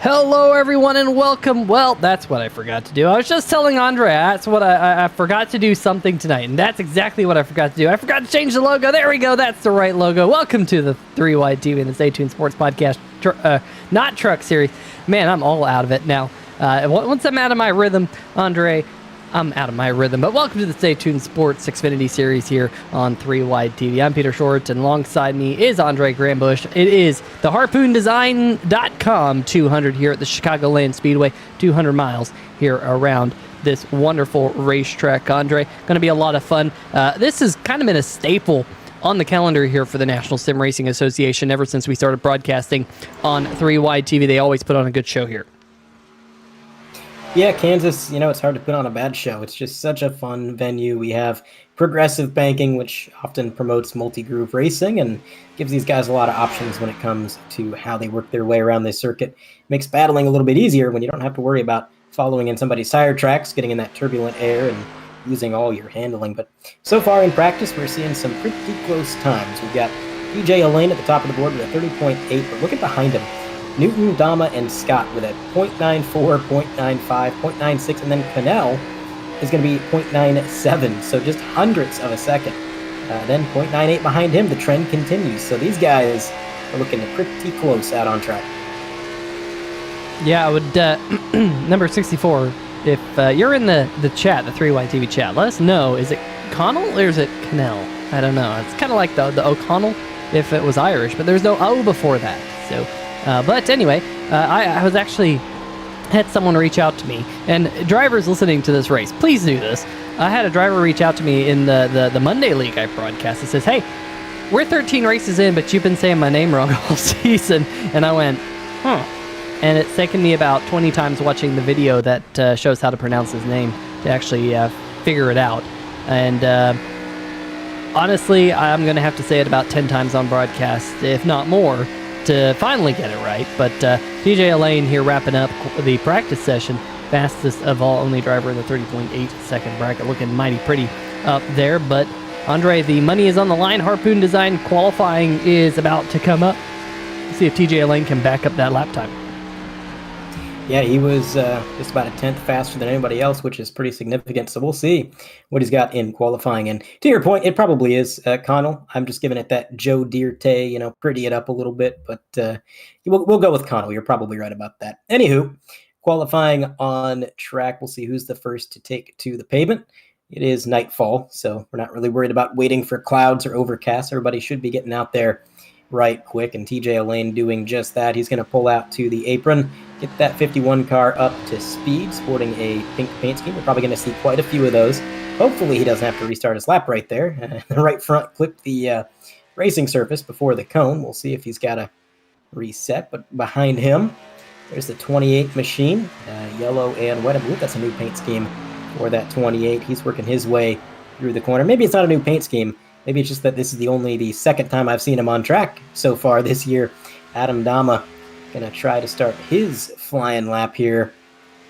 Hello, everyone, and welcome. Well, that's what I forgot to do. I was just telling Andrea that's what I forgot to do something tonight, and that's exactly what I forgot to do. I forgot to change the logo. There we go. That's the right logo. Welcome to the 3 Wide TV and the Stay Tuned Sports Podcast, not truck series. Man, I'm all out of it now. Once I'm out of my rhythm, Andre, I'm out of my rhythm. But welcome to the Stay Tuned Sports Xfinity series here on 3 Wide TV. I'm Peter Short, and alongside me is Andre Grambush. It is the HarpoonDesign.com 200 here at the Chicagoland Speedway, 200 miles here around this wonderful racetrack. Andre, going to be a lot of fun. This has kind of been a staple on the calendar here for the National Sim Racing Association ever since we started broadcasting on 3 Wide TV. They always put on a good show here. Yeah, Kansas, it's hard to put on a bad show. It's just such a fun venue. We have progressive banking, which often promotes multi-groove racing and gives these guys a lot of options when it comes to how they work their way around this circuit. Makes battling a little bit easier when you don't have to worry about following in somebody's tire tracks, getting in that turbulent air, and using all your handling. But so far in practice, we're seeing some pretty close times. We've got PJ Elaine at the top of the board with a 30.8, but look at behind him. Newton, Dama, and Scott with a 0.94, 0.95, 0.96, and then Cannell is going to be 0.97, so just hundredths of a second. Then 0.98 behind him, the trend continues. So these guys are looking pretty close out on track. Yeah, I would, number 64, if you're in the chat, the 3Y TV chat, let us know, is it Connell or is it Cannell? I don't know. It's kind of like the O'Connell if it was Irish, but there's no O before that, so... But anyway, I was actually had someone reach out to me, and drivers listening to this race, please do this. I had a driver reach out to me in the Monday League I broadcast. It says, "Hey, we're 13 races in, but you've been saying my name wrong all season." And I went, "Huh." And it's taken me about 20 times watching the video that shows how to pronounce his name to actually figure it out. And honestly, I'm going to have to say it about 10 times on broadcast, if not more, to finally get it right. But TJ Elaine here wrapping up the practice session, fastest of all, only driver in the 30.8 second bracket, looking mighty pretty up there. But Andre, the money is on the line. Harpoon Design qualifying is about to come up. Let's see if TJ Elaine can back up that lap time. Yeah, he was just about a tenth faster than anybody else, which is pretty significant. So we'll see what he's got in qualifying. And to your point, it probably is Connell. I'm just giving it that Joe Dierte, pretty it up a little bit. But we'll go with Connell. You're probably right about that. Anywho, qualifying on track. We'll see who's the first to take to the pavement. It is nightfall, so we're not really worried about waiting for clouds or overcast. Everybody should be getting out there right quick, and TJ Elaine doing just that. He's going to pull out to the apron, get that 51 car up to speed, sporting a pink paint scheme. We're probably going to see quite a few of those. Hopefully he doesn't have to restart his lap right there. The right front clipped the racing surface before the cone. We'll see if he's got to reset, but behind him, there's the 28 machine, yellow and wet. I believe that's a new paint scheme for that 28. He's working his way through the corner. Maybe it's not a new paint scheme. Maybe it's just that this is the second time I've seen him on track so far this year. Adam Dama going to try to start his flying lap here.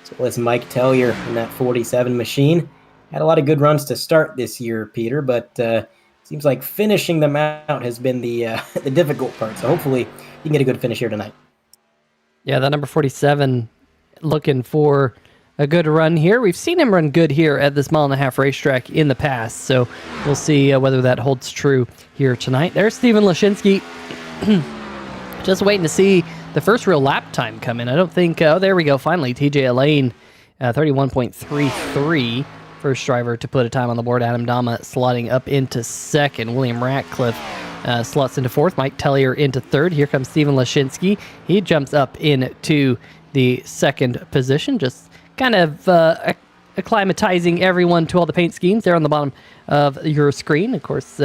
So as Mike Tellier in that 47 machine. Had a lot of good runs to start this year, Peter, but seems like finishing them out has been the difficult part. So hopefully you can get a good finish here tonight. Yeah, that number 47 looking for a good run here. We've seen him run good here at this 1.5 mile racetrack in the past, so we'll see whether that holds true here tonight. There's Steven Lashinsky. Just waiting to see the first real lap time come in. I don't think... oh, there we go. Finally, TJ Elaine, 31.33. First driver to put a time on the board. Adam Dama slotting up into second. William Ratcliffe slots into fourth. Mike Tellier into third. Here comes Steven Lashinsky. He jumps up into the second position, just kind of acclimatizing everyone to all the paint schemes there on the bottom of your screen. Of course,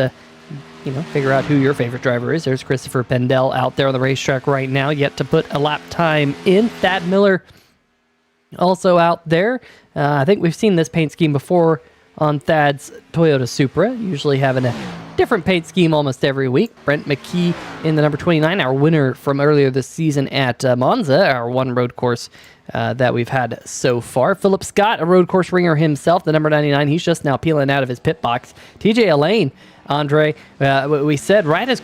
figure out who your favorite driver is. There's Christopher Pendel out there on the racetrack right now, yet to put a lap time in. Thad Miller also out there. I think we've seen this paint scheme before on Thad's Toyota Supra, usually having a different paint scheme almost every week. Brent McKee in the number 29, our winner from earlier this season at Monza, our one road course that we've had so far. Philip Scott, a road course ringer himself, the number 99. He's just now peeling out of his pit box. TJ Elaine, Andre, we said right as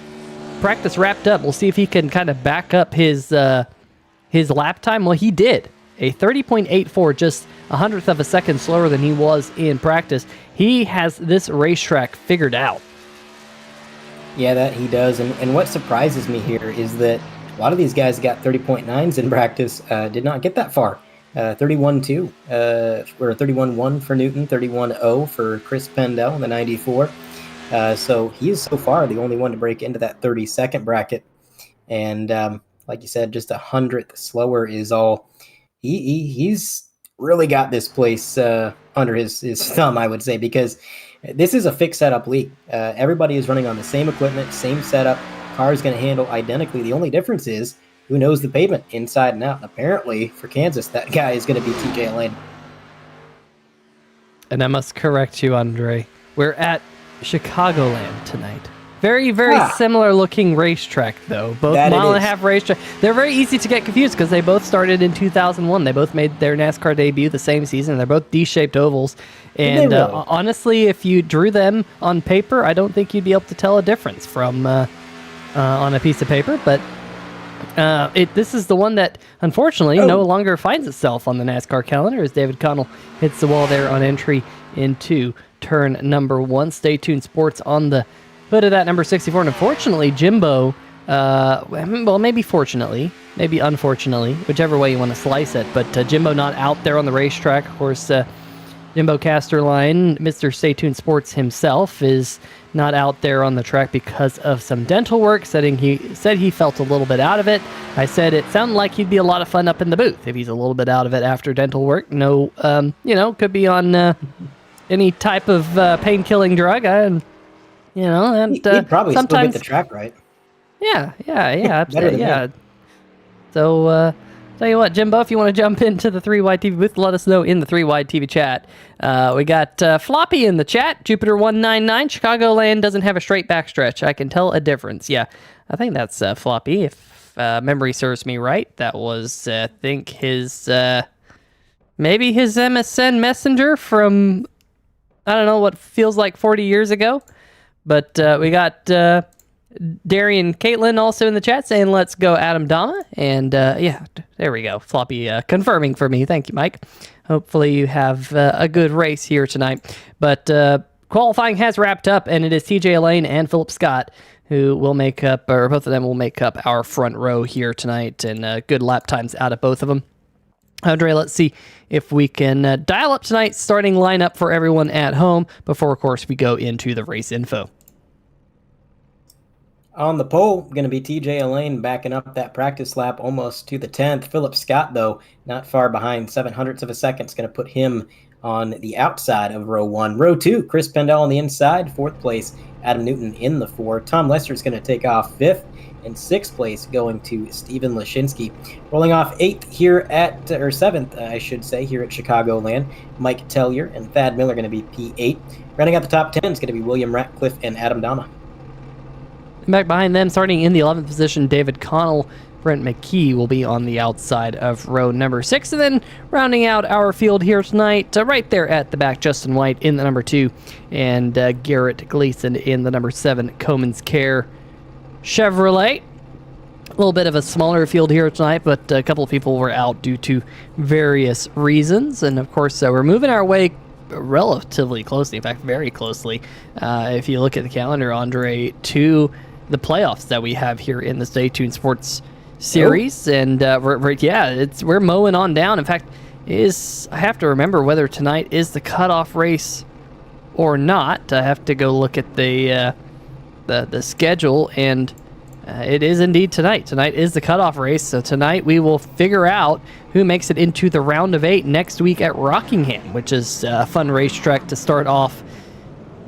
practice wrapped up, we'll see if he can kind of back up his his lap time? Well, he did. A 30.84, just a hundredth of a second slower than he was in practice. He has this racetrack figured out. Yeah, that he does. And what surprises me here is that a lot of these guys got 30.9s in practice, did not get that far. 31.2, or 31.1 for Newton, 31.0 for Chris Pendell in the 94. So he is so far the only one to break into that 30-second bracket. And like you said, just a hundredth slower is all. He's really got this place under his thumb, I would say, because this is a fixed setup league. Everybody is running on the same equipment, same setup. Car is going to handle identically. The only difference is who knows the pavement inside and out. And apparently, for Kansas, that guy is going to be TJ Lane. And I must correct you, Andre. We're at Chicagoland tonight. Very, very similar looking racetrack, though. Both mile and a half racetrack. They're very easy to get confused because they both started in 2001. They both made their NASCAR debut the same season. They're both D-shaped ovals. And honestly, if you drew them on paper, I don't think you'd be able to tell a difference from on a piece of paper. But this is the one that, unfortunately, no longer finds itself on the NASCAR calendar as David Connell hits the wall there on entry into turn number 1. Stay tuned, sports on the hood of that number 64. And unfortunately, Jimbo, well, maybe fortunately, maybe unfortunately, whichever way you want to slice it, but Jimbo not out there on the racetrack. Of course, Jimbo Casterline, Mr. Stay Tuned Sports himself, is not out there on the track because of some dental work. He said he felt a little bit out of it. I said it sounded like he'd be a lot of fun up in the booth if he's a little bit out of it after dental work. No, could be on any type of pain-killing drug. He'd probably still get the track right. Yeah, absolutely, yeah. So, tell you what, Jimbo, if you want to jump into the 3Wide TV booth, let us know in the 3Wide TV chat. We got Floppy in the chat, Jupiter199. Chicagoland doesn't have a straight backstretch. I can tell a difference. Yeah, I think that's Floppy, if memory serves me right. That was, I think, maybe his MSN Messenger from, I don't know, what feels like 40 years ago. But we got Darian Caitlin also in the chat saying, let's go Adam Dama. And there we go. Floppy confirming for me. Thank you, Mike. Hopefully you have a good race here tonight. But qualifying has wrapped up, and it is TJ Lane and Philip Scott who will make up, or both of them will make up our front row here tonight. And good lap times out of both of them. Andre, let's see if we can dial up tonight's starting lineup for everyone at home before, of course, we go into the race info. On the pole, going to be TJ Lane backing up that practice lap almost to the 10th. Philip Scott, though, not far behind, 700ths of a second. Is going to put him on the outside of row 1. Row 2, Chris Pendell on the inside. 4th place, Adam Newton in the 4. Tom Lester is going to take off 5th. And 6th place going to Steven Lashinsky. Rolling off 8th here or 7th, I should say, here at Chicagoland. Mike Tellier and Thad Miller going to be P8. Running out the top 10 is going to be William Ratcliffe and Adam Dama. Back behind them, starting in the 11th position, David Connell. Brent McKee will be on the outside of row number 6. And then rounding out our field here tonight, right there at the back, Justin White in the number 2. And Garrett Gleason in the number 7, Comans Care Chevrolet. A little bit of a smaller field here tonight, but a couple of people were out due to various reasons. And of course, we're moving our way relatively closely, in fact, very closely, if you look at the calendar, Andre, to the playoffs that we have here in the Stay Tuned Sports series. And we're mowing on down. In fact, I have to remember whether tonight is the cutoff race or not. I have to go look at the schedule, and it is indeed tonight. Tonight is the cutoff race, so tonight we will figure out who makes it into the round of 8 next week at Rockingham, which is a fun racetrack to start off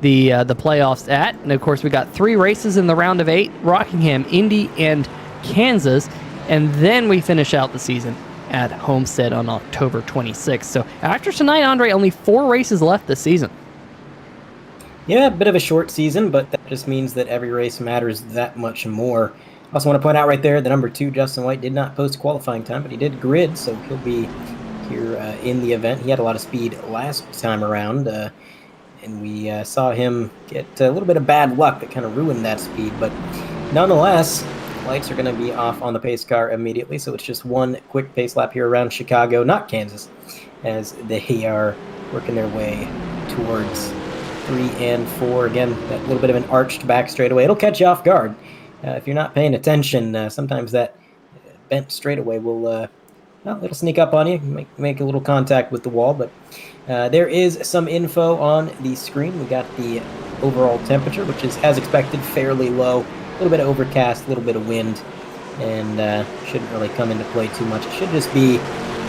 the playoffs at. And of course, we got 3 races in the round of 8: Rockingham, Indy, and Kansas, and then we finish out the season at Homestead on October 26th. So after tonight, Andre, only 4 races left this season. Yeah, a bit of a short season, but that just means that every race matters that much more. I also want to point out right there, the number 2, Justin White, did not post qualifying time, but he did grid, so he'll be here in the event. He had a lot of speed last time around, and we saw him get a little bit of bad luck that kind of ruined that speed. But nonetheless, lights are going to be off on the pace car immediately, so it's just one quick pace lap here around Chicago, not Kansas, as they are working their way towards 3 and 4. Again, that little bit of an arched back straightaway. It'll catch you off guard. If you're not paying attention, sometimes that bent straightaway will, well, it'll sneak up on you, make a little contact with the wall, but there is some info on the screen. We got the overall temperature, which is, as expected, fairly low. A little bit of overcast, a little bit of wind, and shouldn't really come into play too much. It should just be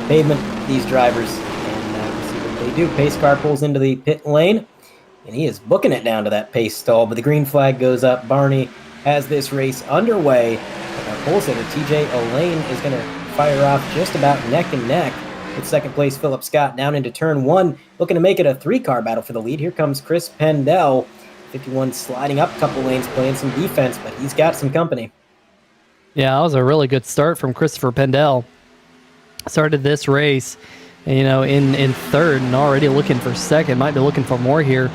pavement, these drivers, and we'll see what they do. Pace car pulls into the pit lane, and he is booking it down to that pace stall, but the green flag goes up. Barney has this race underway. Our pole sitter, TJ Elaine, is going to fire off just about neck and neck with second place Philip Scott down into turn 1, looking to make it a 3-car battle for the lead. Here comes Chris Pendell, 51, sliding up a couple lanes, playing some defense, but he's got some company. Yeah, that was a really good start from Christopher Pendell. Started this race, in third and already looking for second. Might be looking for more here.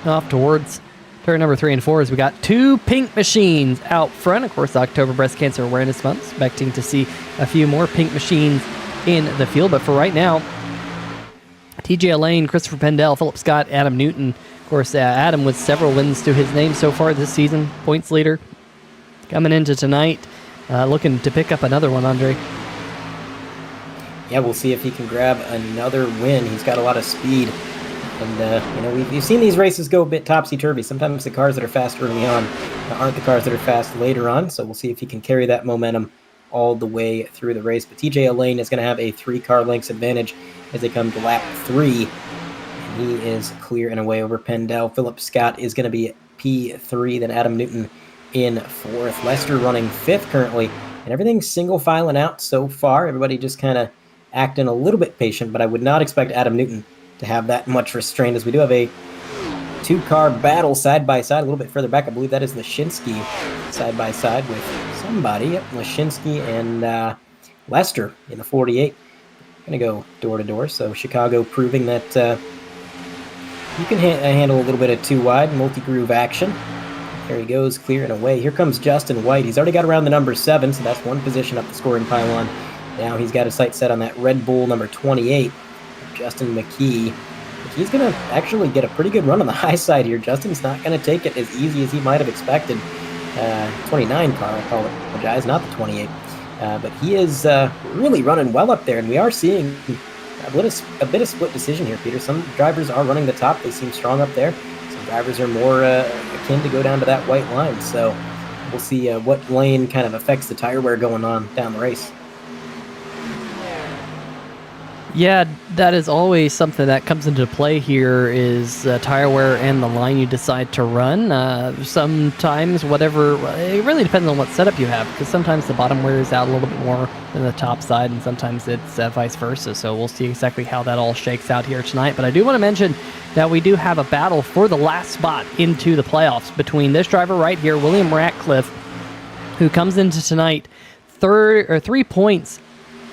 Off towards turn number 3 and 4 as we got 2 pink machines out front. Of course, October Breast Cancer Awareness Month. Expecting to see a few more pink machines in the field. But for right now, TJ Elaine, Christopher Pendell, Philip Scott, Adam Newton. Of course, Adam with several wins to his name so far this season. Points leader. Coming into tonight, looking to pick up another one, Andre. Yeah, we'll see if he can grab another win. He's got a lot of speed. And, we've seen these races go a bit topsy-turvy. Sometimes the cars that are fast early on aren't the cars that are fast later on. So we'll see if he can carry that momentum all the way through the race. But TJ Elaine is going to have a 3-car lengths advantage as they come to lap 3. And he is clear and away over Pendell. Philip Scott is going to be P3, then Adam Newton in 4th. Lester running 5th currently. And everything's single filing out so far. Everybody just kind of acting a little bit patient, but I would not expect Adam Newton to have that much restraint, as we do have a 2-car battle side by side a little bit further back. I believe that is Lashinsky side by side with somebody. Yep, Lashinsky and Lester in the 48. Going to go door to door. So Chicago proving that you can handle a little bit of 2-wide multi-groove action. There he goes, clear and away. Here comes Justin White. He's already got around the number 7, so that's one position up the scoring pylon. Now he's got his sights set on that Red Bull number 28. Justin McKee. He's going to actually get a pretty good run on the high side here. Justin's not going to take it as easy as he might have expected. 29 car, I apologize, not the 28. But he is really running well up there, and we are seeing a bit of split decision here, Peter. Some drivers are running the top. They seem strong up there. Some drivers are more akin to go down to that white line. So we'll see what lane kind of affects the tire wear going on down the race. Yeah, that is always something that comes into play here is tire wear and the line you decide to run. Sometimes it really depends on what setup you have, because sometimes the bottom wears out a little bit more than the top side, and sometimes it's vice versa. So we'll see exactly how that all shakes out here tonight. But I do want to mention that we do have a battle for the last spot into the playoffs between this driver right here, William Ratcliffe, who comes into tonight 3 points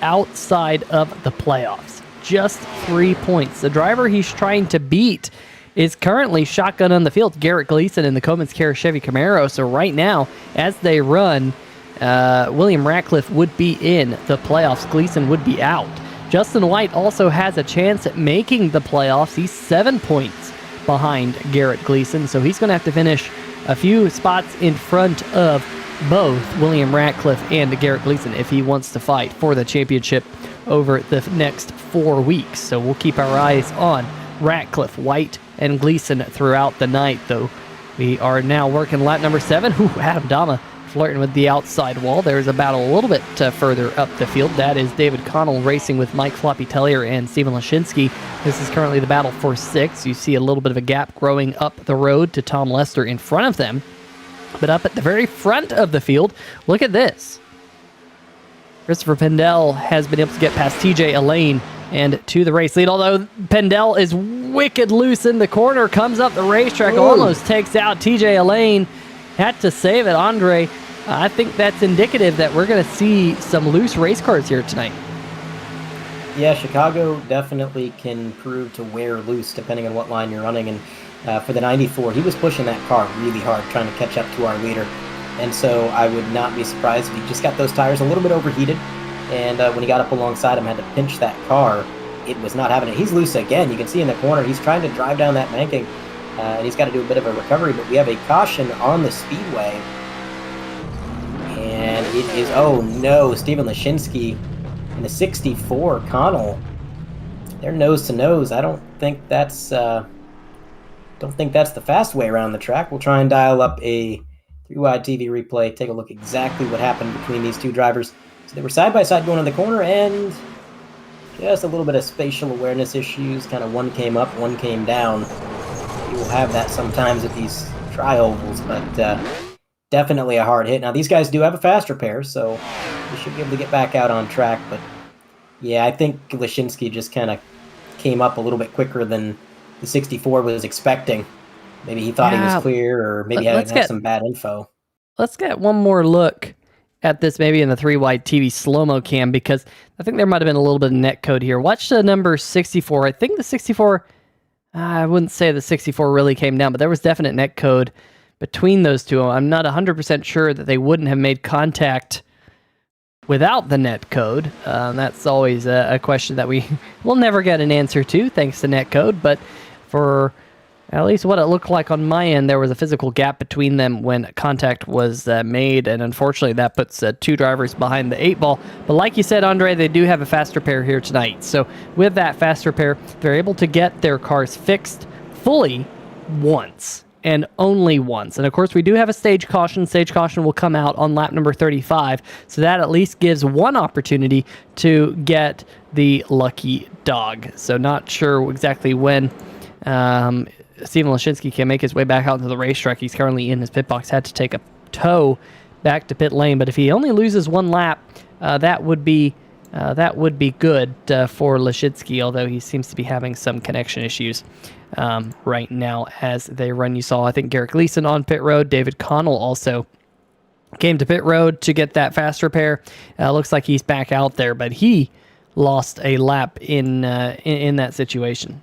outside of the playoffs. Just 3 points. The driver he's trying to beat is currently shotgun on the field, Garrett Gleason in the Coleman's Care Chevy Camaro. So right now, as they run, William Ratcliffe would be in the playoffs. Gleason would be out. Justin White also has a chance at making the playoffs. He's 7 points behind Garrett Gleason, so he's going to have to finish a few spots in front of both William Ratcliffe and Garrett Gleason if he wants to fight for the championship over the next 4 weeks. So we'll keep our eyes on Ratcliffe, White, and Gleason throughout the night, though. We are now working lap number 7. Adam Dama flirting with the outside wall. There's a battle a little bit further up the field. That is David Connell racing with Mike Floppy Tellier and Stephen Lashinsky. This is currently the battle for 6. You see a little bit of a gap growing up the road to Tom Lester in front of them. But up at the very front of the field, look at this. Christopher Pendell has been able to get past TJ Elaine and to the race lead, although Pendell is wicked loose in the corner, comes up the racetrack, almost takes out TJ Elaine. Had to save it, Andre. I think that's indicative that we're going to see some loose race cars here tonight. Yeah, Chicago definitely can prove to wear loose depending on what line you're running. And for the 94, he was pushing that car really hard, trying to catch up to our leader. And so I would not be surprised if he just got those tires a little bit overheated. And when he got up alongside him, had to pinch that car. It was not having it. He's loose again. You can see in the corner, he's trying to drive down that banking. And he's got to do a bit of a recovery. But we have a caution on the speedway. And it is, oh no, Steven Lashinsky in a 64. Connell, they're nose to nose. I don't think that's the fast way around the track. We'll try and dial up a 3-wide TV replay, take a look exactly what happened between these two drivers. So they were side by side going in the corner, and just a little bit of spatial awareness issues. Kind of one came up, one came down. You will have that sometimes at these tri-ovals, but definitely a hard hit. Now, these guys do have a faster pair, so they should be able to get back out on track. But yeah, I think Lashinsky just kind of came up a little bit quicker than the 64 was expecting. Maybe he thought he was clear, or maybe he had some bad info. Let's get one more look at this, maybe in the 3-wide TV slow-mo cam, because I think there might have been a little bit of net code here. Watch the number 64. I think the 64, I wouldn't say the 64 really came down, but there was definite net code between those two. I'm not 100% sure that they wouldn't have made contact without the net code. That's always a question that we will never get an answer to, thanks to net code. But for at least what it looked like on my end, there was a physical gap between them when contact was made, and unfortunately that puts two drivers behind the 8-ball. But like you said, Andre, they do have a faster pair here tonight. So with that faster pair, they're able to get their cars fixed fully once, and only once. And of course, we do have a stage caution. Stage caution will come out on lap number 35, so that at least gives one opportunity to get the lucky dog. So not sure exactly when Steven Lashinsky can make his way back out into the racetrack. He's currently in his pit box, had to take a tow back to pit lane. But if he only loses one lap, that would be good for Lashinsky, although he seems to be having some connection issues right now as they run. You saw, I think, Garrett Gleason on pit road. David Connell also came to pit road to get that fast repair. Looks like he's back out there, but he lost a lap in that situation.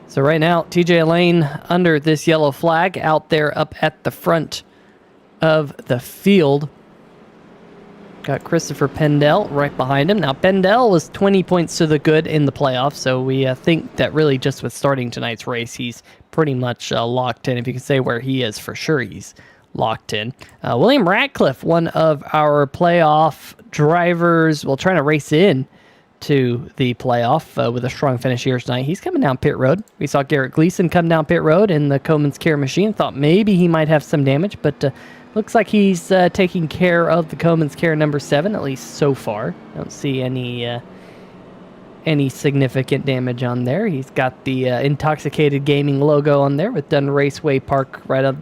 So right now, TJ Lane under this yellow flag out there up at the front of the field. Got Christopher Pendell right behind him. Now, Pendell was 20 points to the good in the playoffs, so we think that really just with starting tonight's race, he's pretty much locked in. If you can say where he is, for sure he's locked in. William Ratcliffe, one of our playoff drivers, well, trying to race in to the playoff with a strong finish here tonight. He's coming down pit road. We saw Garrett Gleason come down pit road in the Coleman's Care machine. Thought maybe he might have some damage, but looks like he's taking care of the Coleman's Care number 7, at least so far. Don't see any significant damage on there. He's got the Intoxicated Gaming logo on there with Dunn Raceway Park right up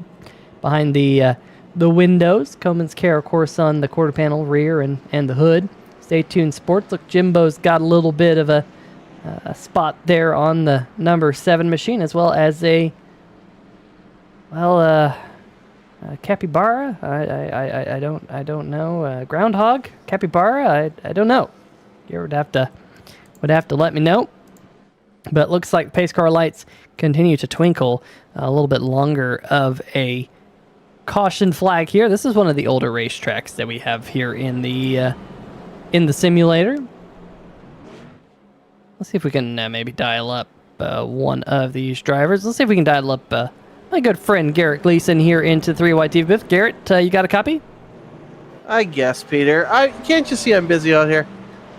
behind the windows. Coleman's Care, of course, on the quarter panel rear and the hood. Stay tuned, sports. Look, Jimbo's got a little bit of a spot there on the number 7 machine, as well as a capybara. I don't know. Groundhog, capybara. I don't know. You would have to let me know. But it looks like pace car lights continue to twinkle. A little bit longer of a caution flag here. This is one of the older racetracks that we have here in the simulator. Let's see if we can maybe dial up one of these drivers. Let's see if we can dial up my good friend Garrett Gleason here into 3-wide TV booth. Garrett, you got a copy? I guess, Peter. Can't you see I'm busy out here?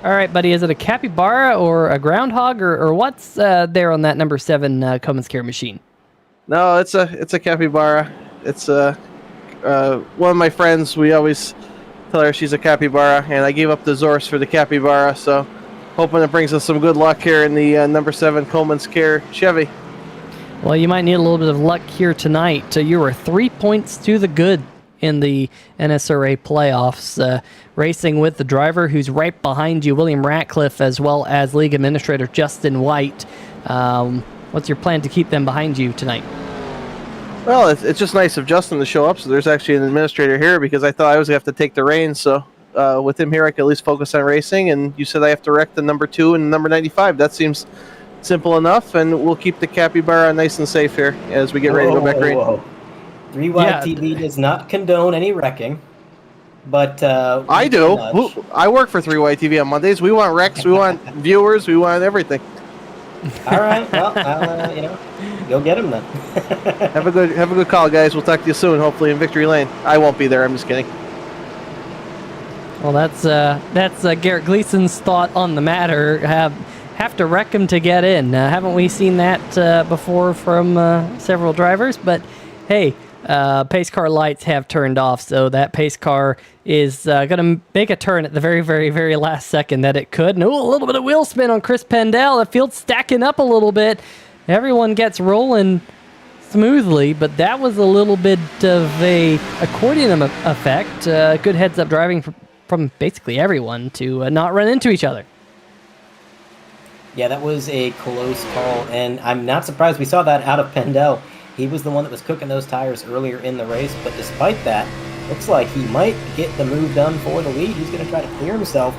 All right, buddy. Is it a capybara or a groundhog or what's there on that number 7 Coleman's Care machine? No, it's a capybara. It's one of my friends. We always tell her she's a capybara, and I gave up the Zorse for the capybara, so hoping it brings us some good luck here in the number 7 Coleman's Care Chevy. Well, you might need a little bit of luck here tonight. You were 3 points to the good in the NSRA playoffs, racing with the driver who's right behind you, William Ratcliffe, as well as League Administrator Justin White. What's your plan to keep them behind you tonight? Well, it's just nice of Justin to show up, so there's actually an administrator here, because I thought I was going to have to take the reins, so with him here I can at least focus on racing, and you said I have to wreck the number 2 and number 95. That seems simple enough, and we'll keep the capybara nice and safe here as we get ready to go back green. Whoa. 3Y TV does not condone any wrecking, but I do. I work for 3Y TV on Mondays. We want wrecks, we want viewers, we want everything. All right, well, I'll go get him then. Have a good call, guys. We'll talk to you soon. Hopefully in Victory Lane. I won't be there. I'm just kidding. Well, that's Garrett Gleason's thought on the matter. Have to wreck him to get in. Haven't we seen that before from several drivers? But hey, pace car lights have turned off, so that pace car is going to make a turn at the very, very, very last second that it could. And a little bit of wheel spin on Chris Pendel. The field's stacking up a little bit. Everyone gets rolling smoothly, but that was a little bit of a accordion effect. Good heads-up driving from basically everyone to not run into each other. Yeah, that was a close call, and I'm not surprised we saw that out of Pendel. He was the one that was cooking those tires earlier in the race, but despite that, looks like he might get the move done for the lead. He's going to try to clear himself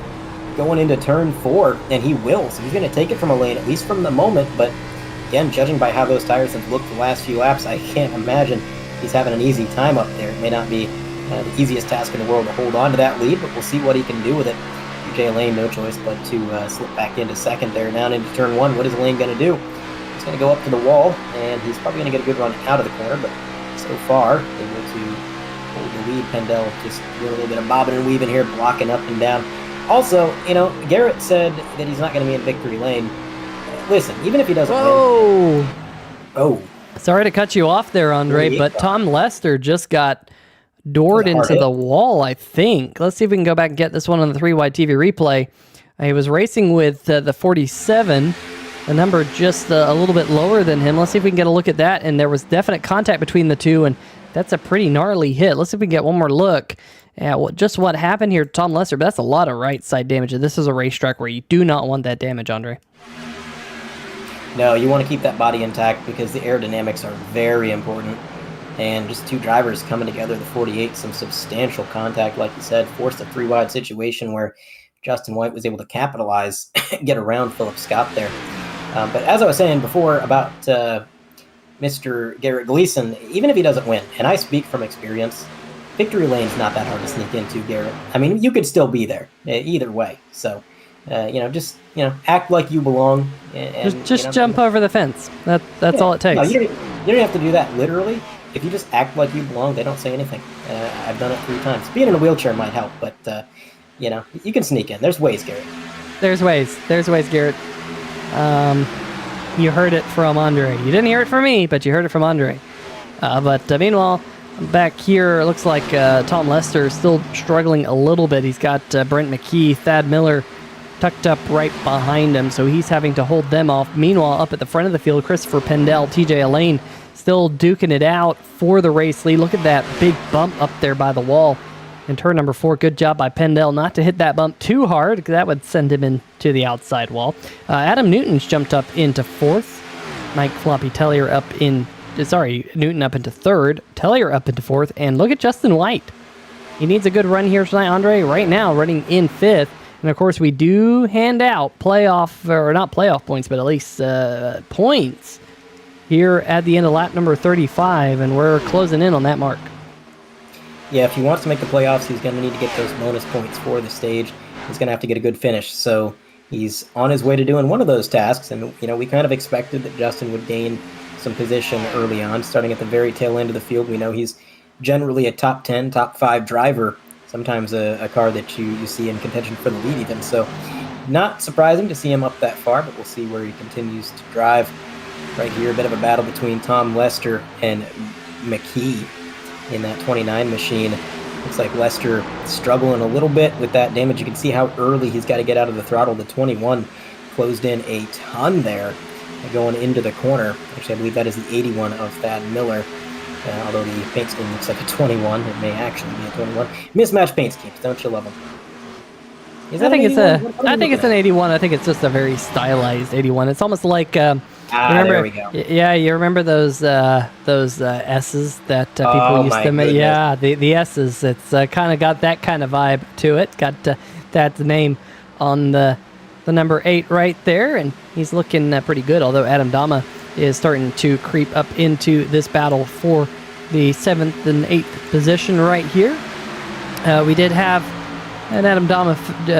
going into turn 4, and he will. So he's going to take it from a lane, at least from the moment, but again, judging by how those tires have looked the last few laps, I can't imagine he's having an easy time up there. It may not be the easiest task in the world to hold on to that lead, but we'll see what he can do with it. Jay Lane, no choice but to slip back into second there. Now into turn 1, what is Lane going to do? He's going to go up to the wall, and he's probably going to get a good run out of the corner, but so far, able to hold the lead. Pendel just doing a little bit of bobbing and weaving here, blocking up and down. Also, Garrett said that he's not going to be in victory lane. Listen, even if he doesn't win... Oh. Sorry to cut you off there, Andre, but Tom Lester just got doored into the wall, I think. Let's see if we can go back and get this one on the 3Y TV replay. He was racing with the 47, a number just a little bit lower than him. Let's see if we can get a look at that, and there was definite contact between the two, and that's a pretty gnarly hit. Let's see if we can get one more look at what happened here to Tom Lester, but that's a lot of right side damage, and this is a racetrack where you do not want that damage, Andre. No, you want to keep that body intact because the aerodynamics are very important. And just two drivers coming together, the 48, some substantial contact, like you said, forced a 3-wide situation where Justin White was able to capitalize, get around Philip Scott there. But as I was saying before about Mr. Garrett Gleason, even if he doesn't win, and I speak from experience, victory lane's not that hard to sneak into, Garrett. I mean, you could still be there either way. So, just act like you belong. And just jump over the fence. That's all it takes. No, you don't have to do that literally. If you just act like you belong, they don't say anything. I've done it 3 times. Being in a wheelchair might help, but you can sneak in. There's ways, Garrett. There's ways, Garrett. You heard it from Andre. You didn't hear it from me, but you heard it from Andre. But meanwhile, back here, it looks like Tom Lester is still struggling a little bit. He's got Brent McKee, Thad Miller tucked up right behind him, so he's having to hold them off. Meanwhile, up at the front of the field, Christopher Pendel, TJ Elaine still duking it out for the race lead. Look at that big bump up there by the wall in turn number 4. Good job by Pendel not to hit that bump too hard, because that would send him into the outside wall. Adam Newton's jumped up into 4th. Mike Floppy Tellier Newton up into 3rd. Tellier up into 4th. And look at Justin White. He needs a good run here tonight, Andre. Right now, running in 5th. And of course, we do hand out not playoff points, but at least points here at the end of lap number 35, and we're closing in on that mark. Yeah, if he wants to make the playoffs, he's going to need to get those bonus points for the stage. He's going to have to get a good finish. So he's on his way to doing one of those tasks, and we kind of expected that Justin would gain some position early on, starting at the very tail end of the field. We know he's generally a top 10, top 5 driver, sometimes a car that you see in contention for the lead even. So not surprising to see him up that far, but we'll see where he continues to drive. Right here, a bit of a battle between Tom Lester and McKee in that 29 machine. Looks like Lester struggling a little bit with that damage. You can see how early he's got to get out of the throttle. The 21 closed in a ton there going into the corner. Actually, I believe that is the 81 of Thad Miller. Although the paint scheme looks like a 21, it may actually be a 21. Mismatched paint schemes, don't you love them? I think it's an 81. I think it's just a very stylized 81. It's almost like there we go. Yeah, you remember those S's that people used to make? Yeah, the S's. It's kind of got that kind of vibe to it. Got that name on the the number 8 right there, and he's looking pretty good, although Adam Dama is starting to creep up into this battle for the 7th and 8th position right here. We did have an Adam Dama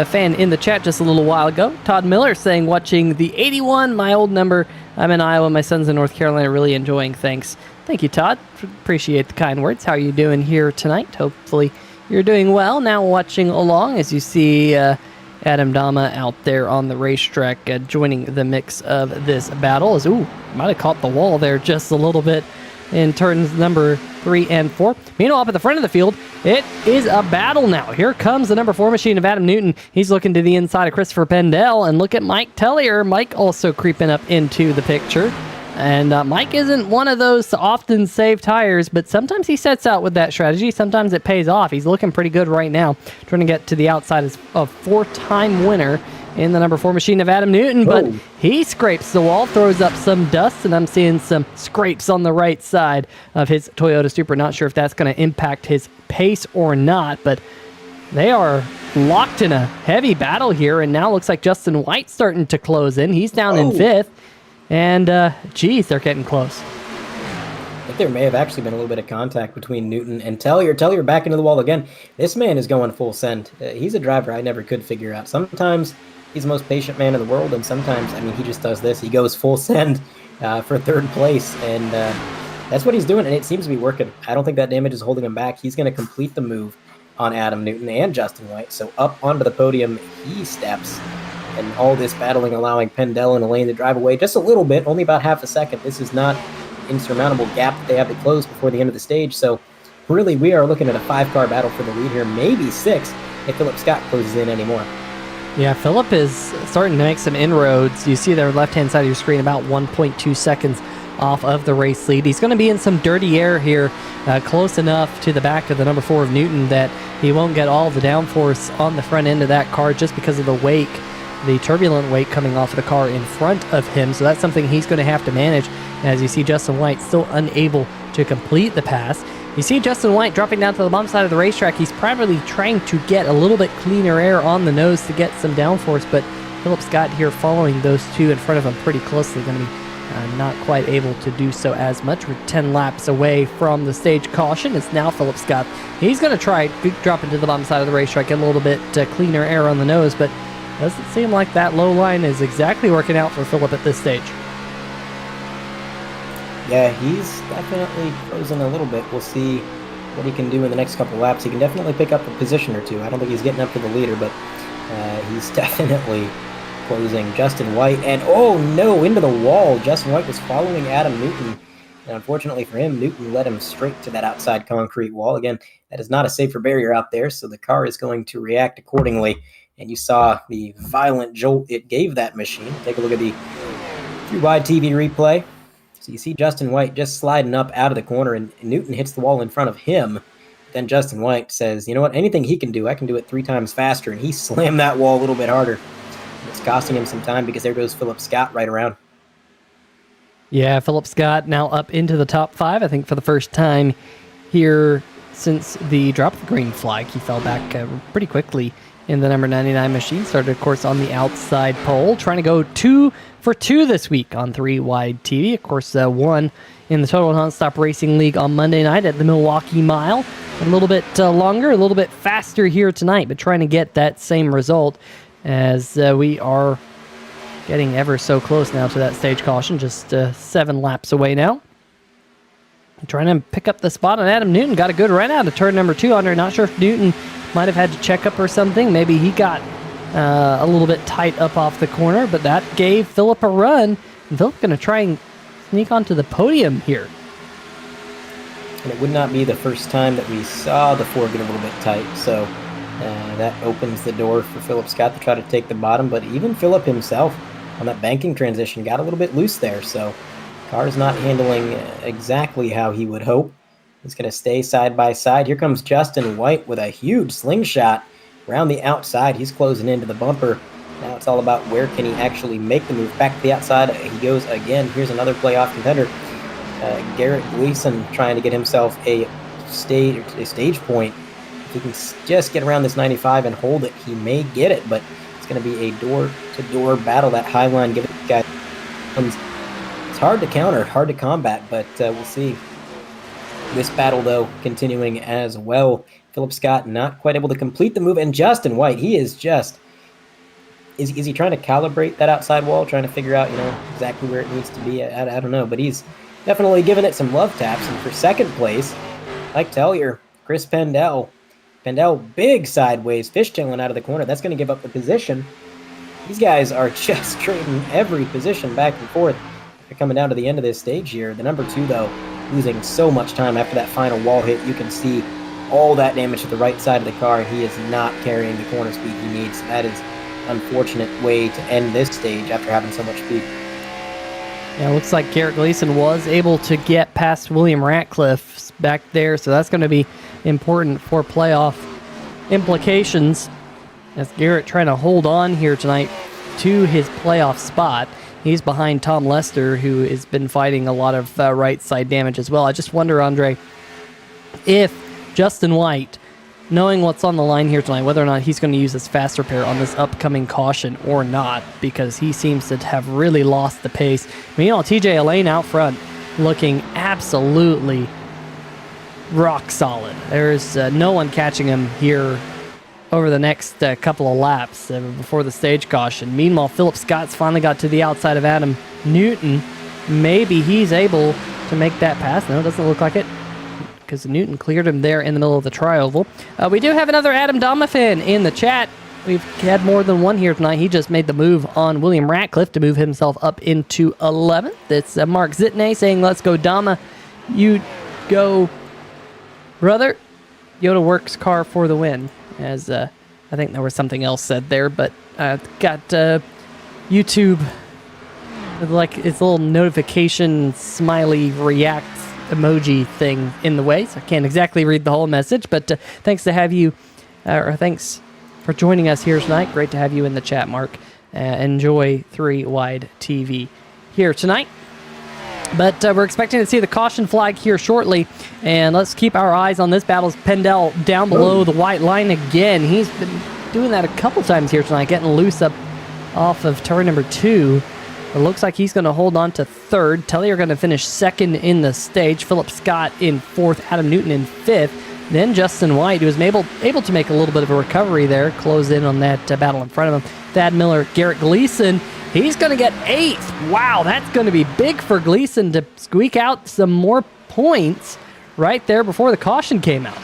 fan in the chat just a little while ago. Todd Miller saying, watching the 81, my old number. I'm in Iowa. My son's in North Carolina. Really enjoying. Thanks. Thank you, Todd. Appreciate the kind words. How are you doing here tonight? Hopefully you're doing well. Now watching along as you see Adam Dama out there on the racetrack joining the mix of this battle. As, ooh, might have caught the wall there just a little bit in turns number 3 and 4. Meanwhile, up at the front of the field, it is a battle now. Here comes the number 4 machine of Adam Newton. He's looking to the inside of Christopher Pendel, and look at Mike Tellier. Mike also creeping up into the picture. And Mike isn't one of those to often save tires, but sometimes he sets out with that strategy. Sometimes it pays off. He's looking pretty good right now, trying to get to the outside of 4-time winner in the number 4 machine of Adam Newton, but he scrapes the wall, throws up some dust, and I'm seeing some scrapes on the right side of his Toyota Supra. Not sure if that's going to impact his pace or not, but they are locked in a heavy battle here, and now looks like Justin White's starting to close in. He's down in 5th, and geez, they're getting close. I think there may have actually been a little bit of contact between Newton and Tellier. Tellier back into the wall again. This man is going full send. He's a driver I never could figure out. Sometimes he's the most patient man in the world, and sometimes, I mean, he just does this. He goes full send for 3rd place, and that's what he's doing, and it seems to be working. I don't think that damage is holding him back. He's going to complete the move on Adam Newton and Justin White, so up onto the podium he steps, and all this battling allowing Pendel and Elaine to drive away just a little bit, only about half a second. This is not insurmountable gap that they have to close before the end of the stage, so really we are looking at a 5-car battle for the lead here, maybe 6 if Philip Scott closes in anymore. Yeah, Philip is starting to make some inroads. You see their left-hand side of your screen about 1.2 seconds off of the race lead. He's going to be in some dirty air here, close enough to the back of the number 4 of Newton that he won't get all the downforce on the front end of that car just because of the wake, the turbulent wake coming off of the car in front of him. So that's something he's going to have to manage. As you see Justin White still unable to complete the pass. You see Justin White dropping down to the bottom side of the racetrack. He's probably trying to get a little bit cleaner air on the nose to get some downforce, but Philip Scott here following those two in front of him pretty closely. Going to be not quite able to do so as much. We're 10 laps away from the stage caution. It's now Philip Scott. He's going to try dropping to the bottom side of the racetrack, get a little bit cleaner air on the nose, but doesn't seem like that low line is exactly working out for Philip at this stage. Yeah, he's definitely frozen a little bit. We'll see what he can do in the next couple laps. He can definitely pick up a position or two. I don't think he's getting up to the leader, but he's definitely closing. Justin White, and oh no, into the wall. Justin White was following Adam Newton, and unfortunately for him, Newton led him straight to that outside concrete wall. Again, that is not a safer barrier out there, so the car is going to react accordingly, and you saw the violent jolt it gave that machine. Take a look at the 3-wide TV replay. So you see Justin White just sliding up out of the corner, and Newton hits the wall in front of him. Then Justin White says, you know what, anything he can do, I can do it 3 times faster, and he slammed that wall a little bit harder. It's costing him some time because there goes Philip Scott right around. Yeah, Philip Scott now up into the top 5, I think for the first time here since the drop of the green flag. He fell back pretty quickly in the number 99 machine. Started, of course, on the outside pole, trying to go 2 for 2 this week on 3-wide TV. Of course, won in the Total Nonstop Racing League on Monday night at the Milwaukee Mile. A little bit longer, a little bit faster here tonight, but trying to get that same result as we are getting ever so close now to that stage caution, just 7 laps away now. Trying to pick up the spot on Adam Newton. Got a good run out of turn number 2 under. Not sure if Newton might have had to check up or something. Maybe he got a little bit tight up off the corner, but that gave Philip a run. And Philip going to try and sneak onto the podium here. And it would not be the first time that we saw the 4 get a little bit tight, so that opens the door for Philip Scott to try to take the bottom, but even Philip himself on that banking transition got a little bit loose there, so car's not handling exactly how he would hope. He's going to stay side by side. Here comes Justin White with a huge slingshot around the outside. He's closing into the bumper. Now it's all about where can he actually make the move. Back to the outside, he goes again. Here's another playoff contender. Garrett Gleason trying to get himself a stage point. If he can just get around this 95 and hold it, he may get it, but it's going going to be a door-to-door battle. That high line giving these guys, it's hard to counter, hard to combat, but we'll see. This battle, though, continuing as well. Philip Scott not quite able to complete the move, and Justin White, he is just... Is he trying to calibrate that outside wall, trying to figure out, exactly where it needs to be? I don't know, but he's definitely giving it some love taps. And for second place, like Tellier, Chris Pendell. Pendell, big sideways, fishtailing out of the corner. That's going to give up the position. These guys are just trading every position back and forth. They're coming down to the end of this stage here. The number 2, though, losing so much time after that final wall hit. You can see all that damage to the right side of the car. He is not carrying the corner speed he needs. That is unfortunate way to end this stage after having so much speed. Yeah, it looks like Garrett Gleason was able to get past William Ratcliffe back there, so that's going to be important for playoff implications as Garrett trying to hold on here tonight to his playoff spot. He's behind Tom Lester, who has been fighting a lot of right side damage as well. I just wonder, Andre, if Justin White, knowing what's on the line here tonight, whether or not he's going to use his fast repair on this upcoming caution or not, because he seems to have really lost the pace. Meanwhile, TJ Elaine out front looking absolutely rock solid. There's no one catching him here over the next couple of laps before the stage caution. Meanwhile, Philip Scott's finally got to the outside of Adam Newton. Maybe he's able to make that pass. No, it doesn't look like it, because Newton cleared him there in the middle of the tri-oval. We do have another Adam Dama fan in the chat. We've had more than one here tonight. He just made the move on William Ratcliffe to move himself up into 11th. It's Mark Zitney saying, let's go Dama. You go, brother. Yoda works car for the win. As I think there was something else said there, but got YouTube, like its little notification smiley react emoji thing in the way, so I can't exactly read the whole message, but thanks to have you, or thanks for joining us here tonight. Great to have you in the chat, Mark. Enjoy 3 Wide TV here tonight. But we're expecting to see the caution flag here shortly, and let's keep our eyes on this battle. Pendell down below the white line again. He's been doing that a couple times here tonight, getting loose up off of turn number 2. It looks like he's going to hold on to 3rd. Tellier going to finish 2nd in the stage. Philip Scott in 4th. Adam Newton in 5th. Then Justin White, who was able to make a little bit of a recovery there, close in on that battle in front of him. Thad Miller, Garrett Gleason, he's going to get 8th. Wow, that's going to be big for Gleason to squeak out some more points right there before the caution came out.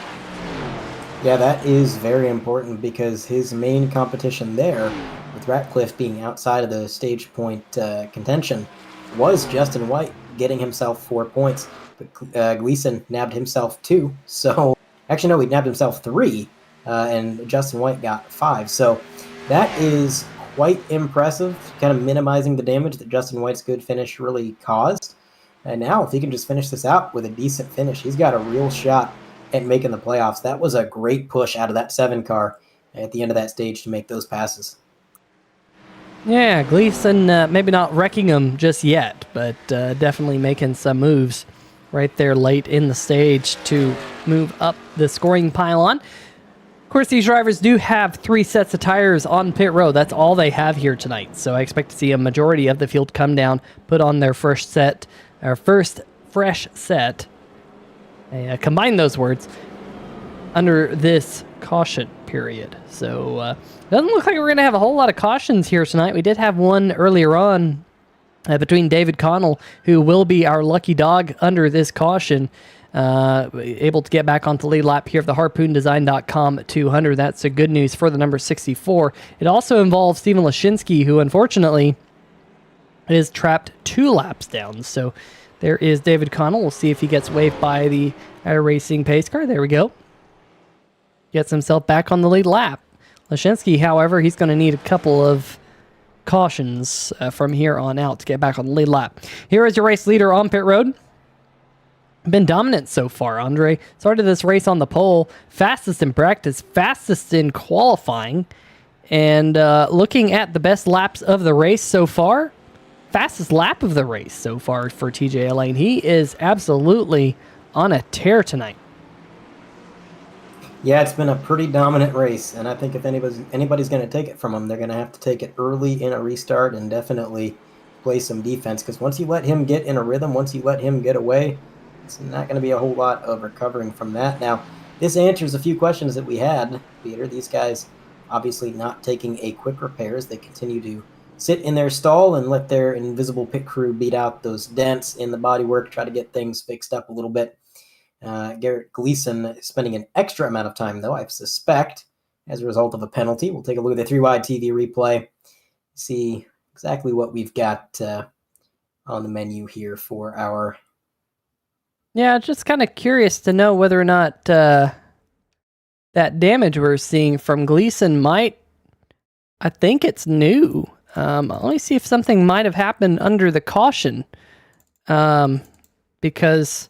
Yeah, that is very important because his main competition there, with Ratcliffe being outside of the stage point contention, was Justin White getting himself 4 points. But Gleason nabbed himself 2. So, actually, no, he nabbed himself 3, and Justin White got 5. So that is quite impressive, kind of minimizing the damage that Justin White's good finish really caused. And now, if he can just finish this out with a decent finish, he's got a real shot at making the playoffs. That was a great push out of that 7 car at the end of that stage to make those passes. Yeah, Gleason maybe not wrecking him just yet, but definitely making some moves right there late in the stage to move up the scoring pylon. Of course, these drivers do have 3 sets of tires on pit road. That's all they have here tonight. So I expect to see a majority of the field come down, put on their first fresh set, combine those words, under this caution period. So it doesn't look like we're going to have a whole lot of cautions here tonight. We did have one earlier on between David Connell, who will be our lucky dog under this caution, able to get back onto the lead lap here of the harpoondesign.com 200. That's the good news for the number 64. It also involves Stephen Lashinsky, who unfortunately is trapped 2 laps down. So there is David Connell. We'll see if he gets waved by the racing pace car. There we go. Gets himself back on the lead lap. Lashinsky, however, he's going to need a couple of cautions from here on out to get back on the lead lap. Here is your race leader on pit road. Been dominant so far, Andre. Started this race on the pole, fastest in practice, fastest in qualifying, and looking at the best laps of the race so far, fastest lap of the race so far for TJ Elaine. He is absolutely on a tear tonight. Yeah, it's been a pretty dominant race, and I think if anybody's going to take it from him, they're going to have to take it early in a restart and definitely play some defense. Because once you let him get in a rhythm, once you let him get away, it's not going to be a whole lot of recovering from that. Now, this answers a few questions that we had, Peter. These guys obviously not taking a quick repair as they continue to sit in their stall and let their invisible pit crew beat out those dents in the bodywork, try to get things fixed up a little bit. Garrett Gleason spending an extra amount of time, though, I suspect, as a result of a penalty. We'll take a look at the 3-wide TV replay, see exactly what we've got on the menu here for our... Yeah, just kind of curious to know whether or not that damage we're seeing from Gleason might... I think it's new. Let me see if something might have happened under the caution. Because...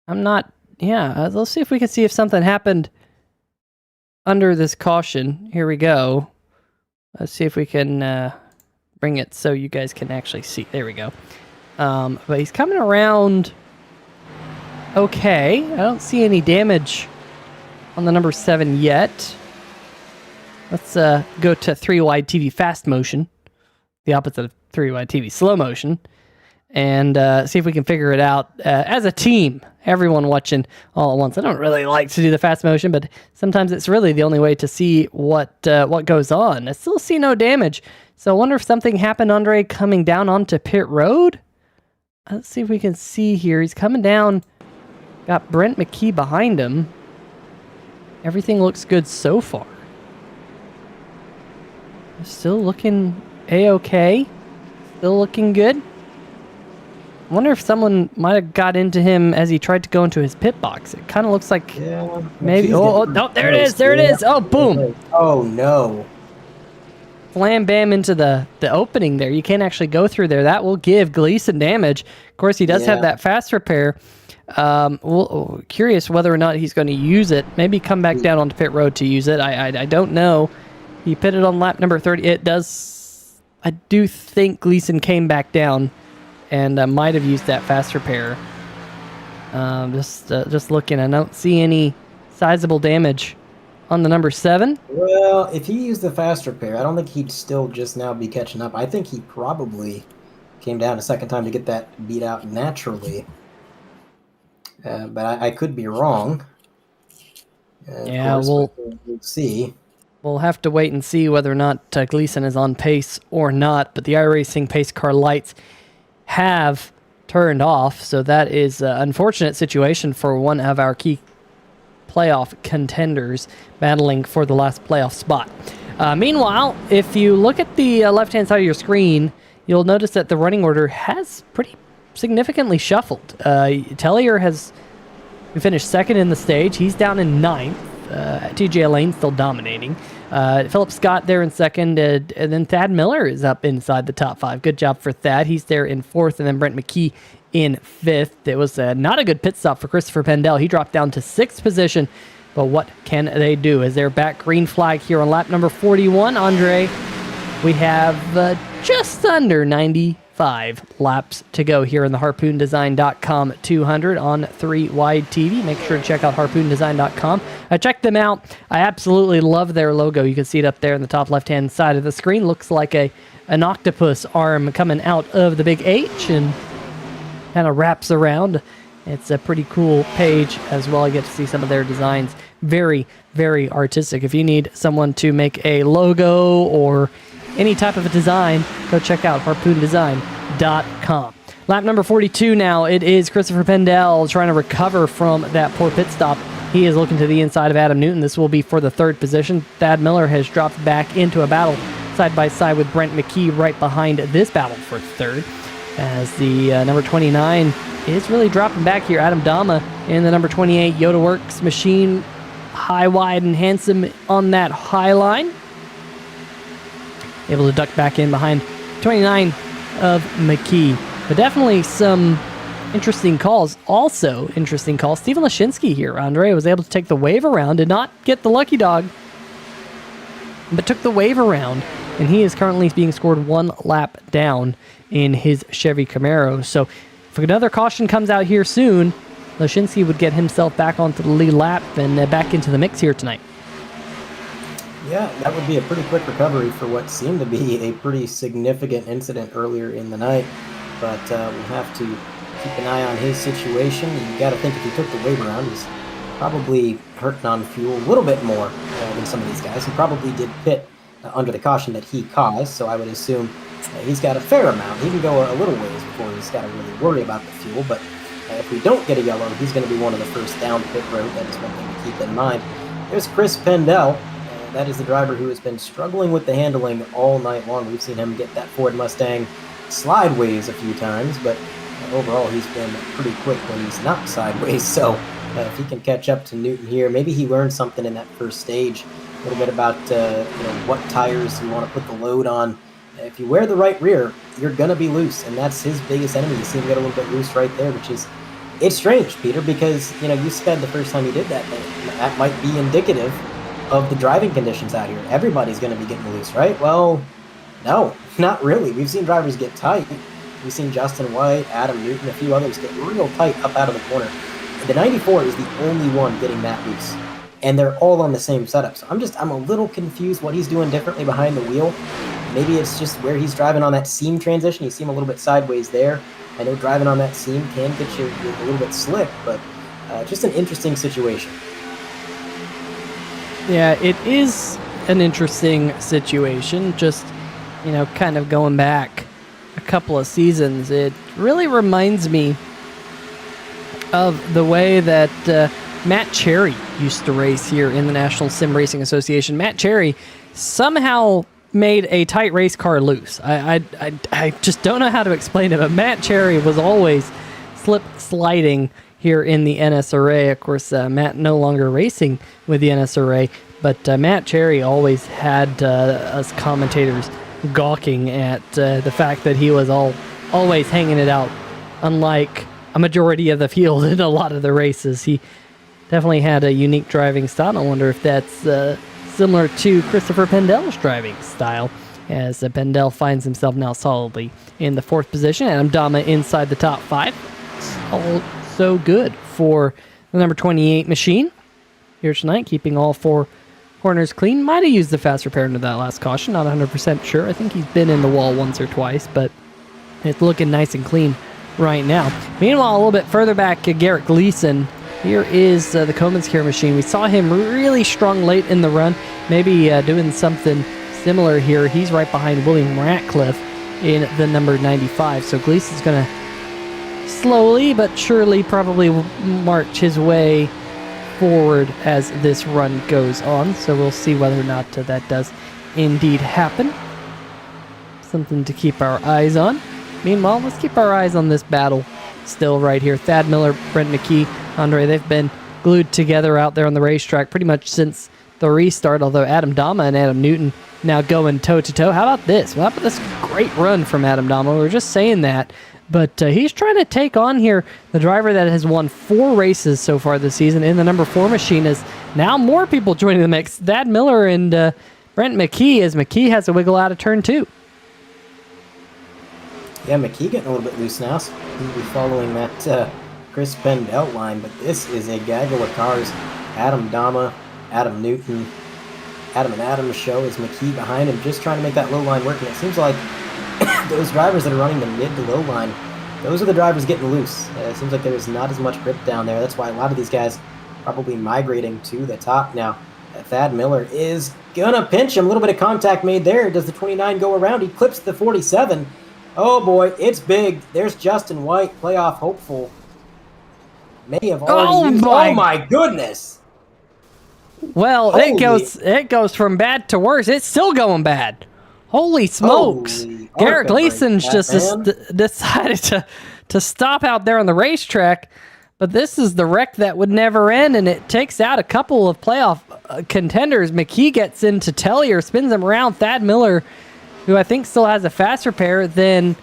I'm not, let's see if we can see if something happened under this caution. Here we go. Let's see if we can bring it so you guys can actually see. There we go. But he's coming around okay. I don't see any damage on the number 7 yet. Let's go to 3-wide TV fast motion, the opposite of 3-wide TV slow motion, and see if we can figure it out as a team. Everyone watching all at once. I don't really like to do the fast motion, but sometimes it's really the only way to see what goes on. I still see no damage, so I wonder if something happened, Andre, coming down onto pit road? Let's see if we can see here. He's coming down. Got Brent McKee behind him. Everything looks good so far. Still looking A-okay. Still looking good. I wonder if someone might have got into him as he tried to go into his pit box. It kind of looks like maybe... Oh, no, there it is. There it is. Oh, boom. Oh, no. Slam bam into the opening there. You can't actually go through there. That will give Gleason damage. Of course, he does have that fast repair. Curious whether or not he's going to use it. Maybe come back down onto pit road to use it. I don't know. He pitted on lap number 30. It does... I do think Gleason came back down and might have used that fast repair. Just looking, I don't see any sizable damage on the number 7. Well, if he used the fast repair, I don't think he'd still just now be catching up. I think he probably came down a second time to get that beat out naturally. But I could be wrong. Yeah, we'll see. We'll have to wait and see whether or not Gleason is on pace or not. But the iRacing pace car lights have turned off, so that is an unfortunate situation for one of our key playoff contenders battling for the last playoff spot. Meanwhile, if you look at the left-hand side of your screen, you'll notice that the running order has pretty significantly shuffled. Tellier has finished second in the stage. He's down in 9th. TJ Lane still dominating. Philip Scott there in second, and then Thad Miller is up inside the top 5. Good job for Thad. He's there in 4th, and then Brent McKee in 5th. It was not a good pit stop for Christopher Pendel. He dropped down to 6th position, but what can they do? As they're back green flag here on lap number 41, Andre, we have just under 95 laps to go here in the HarpoonDesign.com 200 on 3-wide TV. Make sure to check out HarpoonDesign.com. Check them out. I absolutely love their logo. You can see it up there in the top left-hand side of the screen. Looks like an octopus arm coming out of the big H and kind of wraps around. It's a pretty cool page as well. I get to see some of their designs. Very, very artistic. If you need someone to make a logo or any type of a design, go check out HarpoonDesign.com. Lap number 42 now. It is Christopher Pendel trying to recover from that poor pit stop. He is looking to the inside of Adam Newton. This will be for the 3rd position. Thad Miller has dropped back into a battle side by side with Brent McKee right behind this battle for 3rd. As the number 29 is really dropping back here. Adam Dama in the number 28 Yoda Works machine. High, wide, and handsome on that high line. Able to duck back in behind 29 of McKee. But definitely some interesting calls. Also interesting call. Steven Lashinsky here. Andre was able to take the wave around. Did not get the lucky dog, but took the wave around. And he is currently being scored 1 lap down in his Chevy Camaro. So if another caution comes out here soon, Lashinsky would get himself back onto the lead lap and back into the mix here tonight. Yeah, that would be a pretty quick recovery for what seemed to be a pretty significant incident earlier in the night. But we'll have to keep an eye on his situation. You got to think if he took the wave around, he's probably hurting on fuel a little bit more than some of these guys. He probably did pit under the caution that he caused, so I would assume he's got a fair amount. He can go a little ways before he's got to really worry about the fuel, but if we don't get a yellow, he's going to be one of the first down pit road. That is one thing to keep in mind. There's Chris Pendel. That is the driver who has been struggling with the handling all night long. We've seen him get that Ford Mustang sideways a few times, but overall he's been pretty quick when he's not sideways. So if he can catch up to Newton here, maybe he learned something in that first stage, a little bit about what tires you want to put the load on. If you wear the right rear, you're going to be loose, and that's his biggest enemy. You see him get a little bit loose right there, which is, it's strange, Peter, because, you sped the first time you did that, that might be indicative of the driving conditions out here. Everybody's going to be getting loose, right? Well, no, not really. We've seen drivers get tight. We've seen Justin White, Adam Newton, a few others get real tight up out of the corner. The 94 is the only one getting that loose, and they're all on the same setup. So I'm a little confused what he's doing differently behind the wheel. Maybe it's just where he's driving on that seam transition. You see him a little bit sideways there. I know driving on that seam can get you a little bit slick, but just an interesting situation. Yeah, it is an interesting situation. Just, kind of going back a couple of seasons, it really reminds me of the way that Matt Cherry used to race here in the National Sim Racing Association. Matt Cherry somehow made a tight race car loose. I just don't know how to explain it, but Matt Cherry was always sliding here in the NSRA. Of course, Matt no longer racing with the NSRA, but Matt Cherry always had us commentators gawking at the fact that he was always hanging it out, unlike a majority of the field in a lot of the races. He definitely had a unique driving style. I wonder if that's similar to Christopher Pendel's driving style, as Pendel finds himself now solidly in the 4th position. Adam Dama inside the top 5. All so good for the number 28 machine here tonight, keeping all 4 corners clean. Might have used the fast repair into that last caution, not 100% sure. I think he's been in the wall once or twice, but it's looking nice and clean right now. Meanwhile, a little bit further back, Garrett Gleason. Here is the Comans Care machine. We saw him really strong late in the run, maybe doing something similar here. He's right behind William Ratcliffe in the number 95. So Gleason's going to slowly but surely probably march his way forward as this run goes on. So we'll see whether or not that does indeed happen. Something to keep our eyes on. Meanwhile, let's keep our eyes on this battle still right here. Thad Miller, Brent McKee, Andre, they've been glued together out there on the racetrack pretty much since the restart, although Adam Dama and Adam Newton now going toe-to-toe. How about this? Well, how about this great run from Adam Dama? We were just saying that, but he's trying to take on here the driver that has won 4 races so far this season in the number 4 machine. Is now more people joining the mix. Thad Miller and Brent McKee, as McKee has a wiggle out of turn 2. Yeah, McKee getting a little bit loose now. So he'll be following that Chris Pendel line, but this is a gaggle of cars. Adam Dama, Adam Newton, Adam and Adam show is McKee behind him, just trying to make that low line work. And it seems like those drivers that are running the mid to low line, those are the drivers getting loose. It seems like there's not as much grip down there. That's why a lot of these guys probably migrating to the top now. Thad Miller is gonna pinch him. A little bit of contact made there. Does the 29 go around? He clips the 47. Oh boy, it's big. There's Justin White, playoff hopeful. May have already used. Oh my goodness! Well, it goes from bad to worse. It's still going bad. Holy smokes! Garrett Gleason's just decided to stop out there on the racetrack, but this is the wreck that would never end, and it takes out a couple of playoff contenders. McKee gets into Tellier, spins him around. Thad Miller, who I think still has a fast repair, then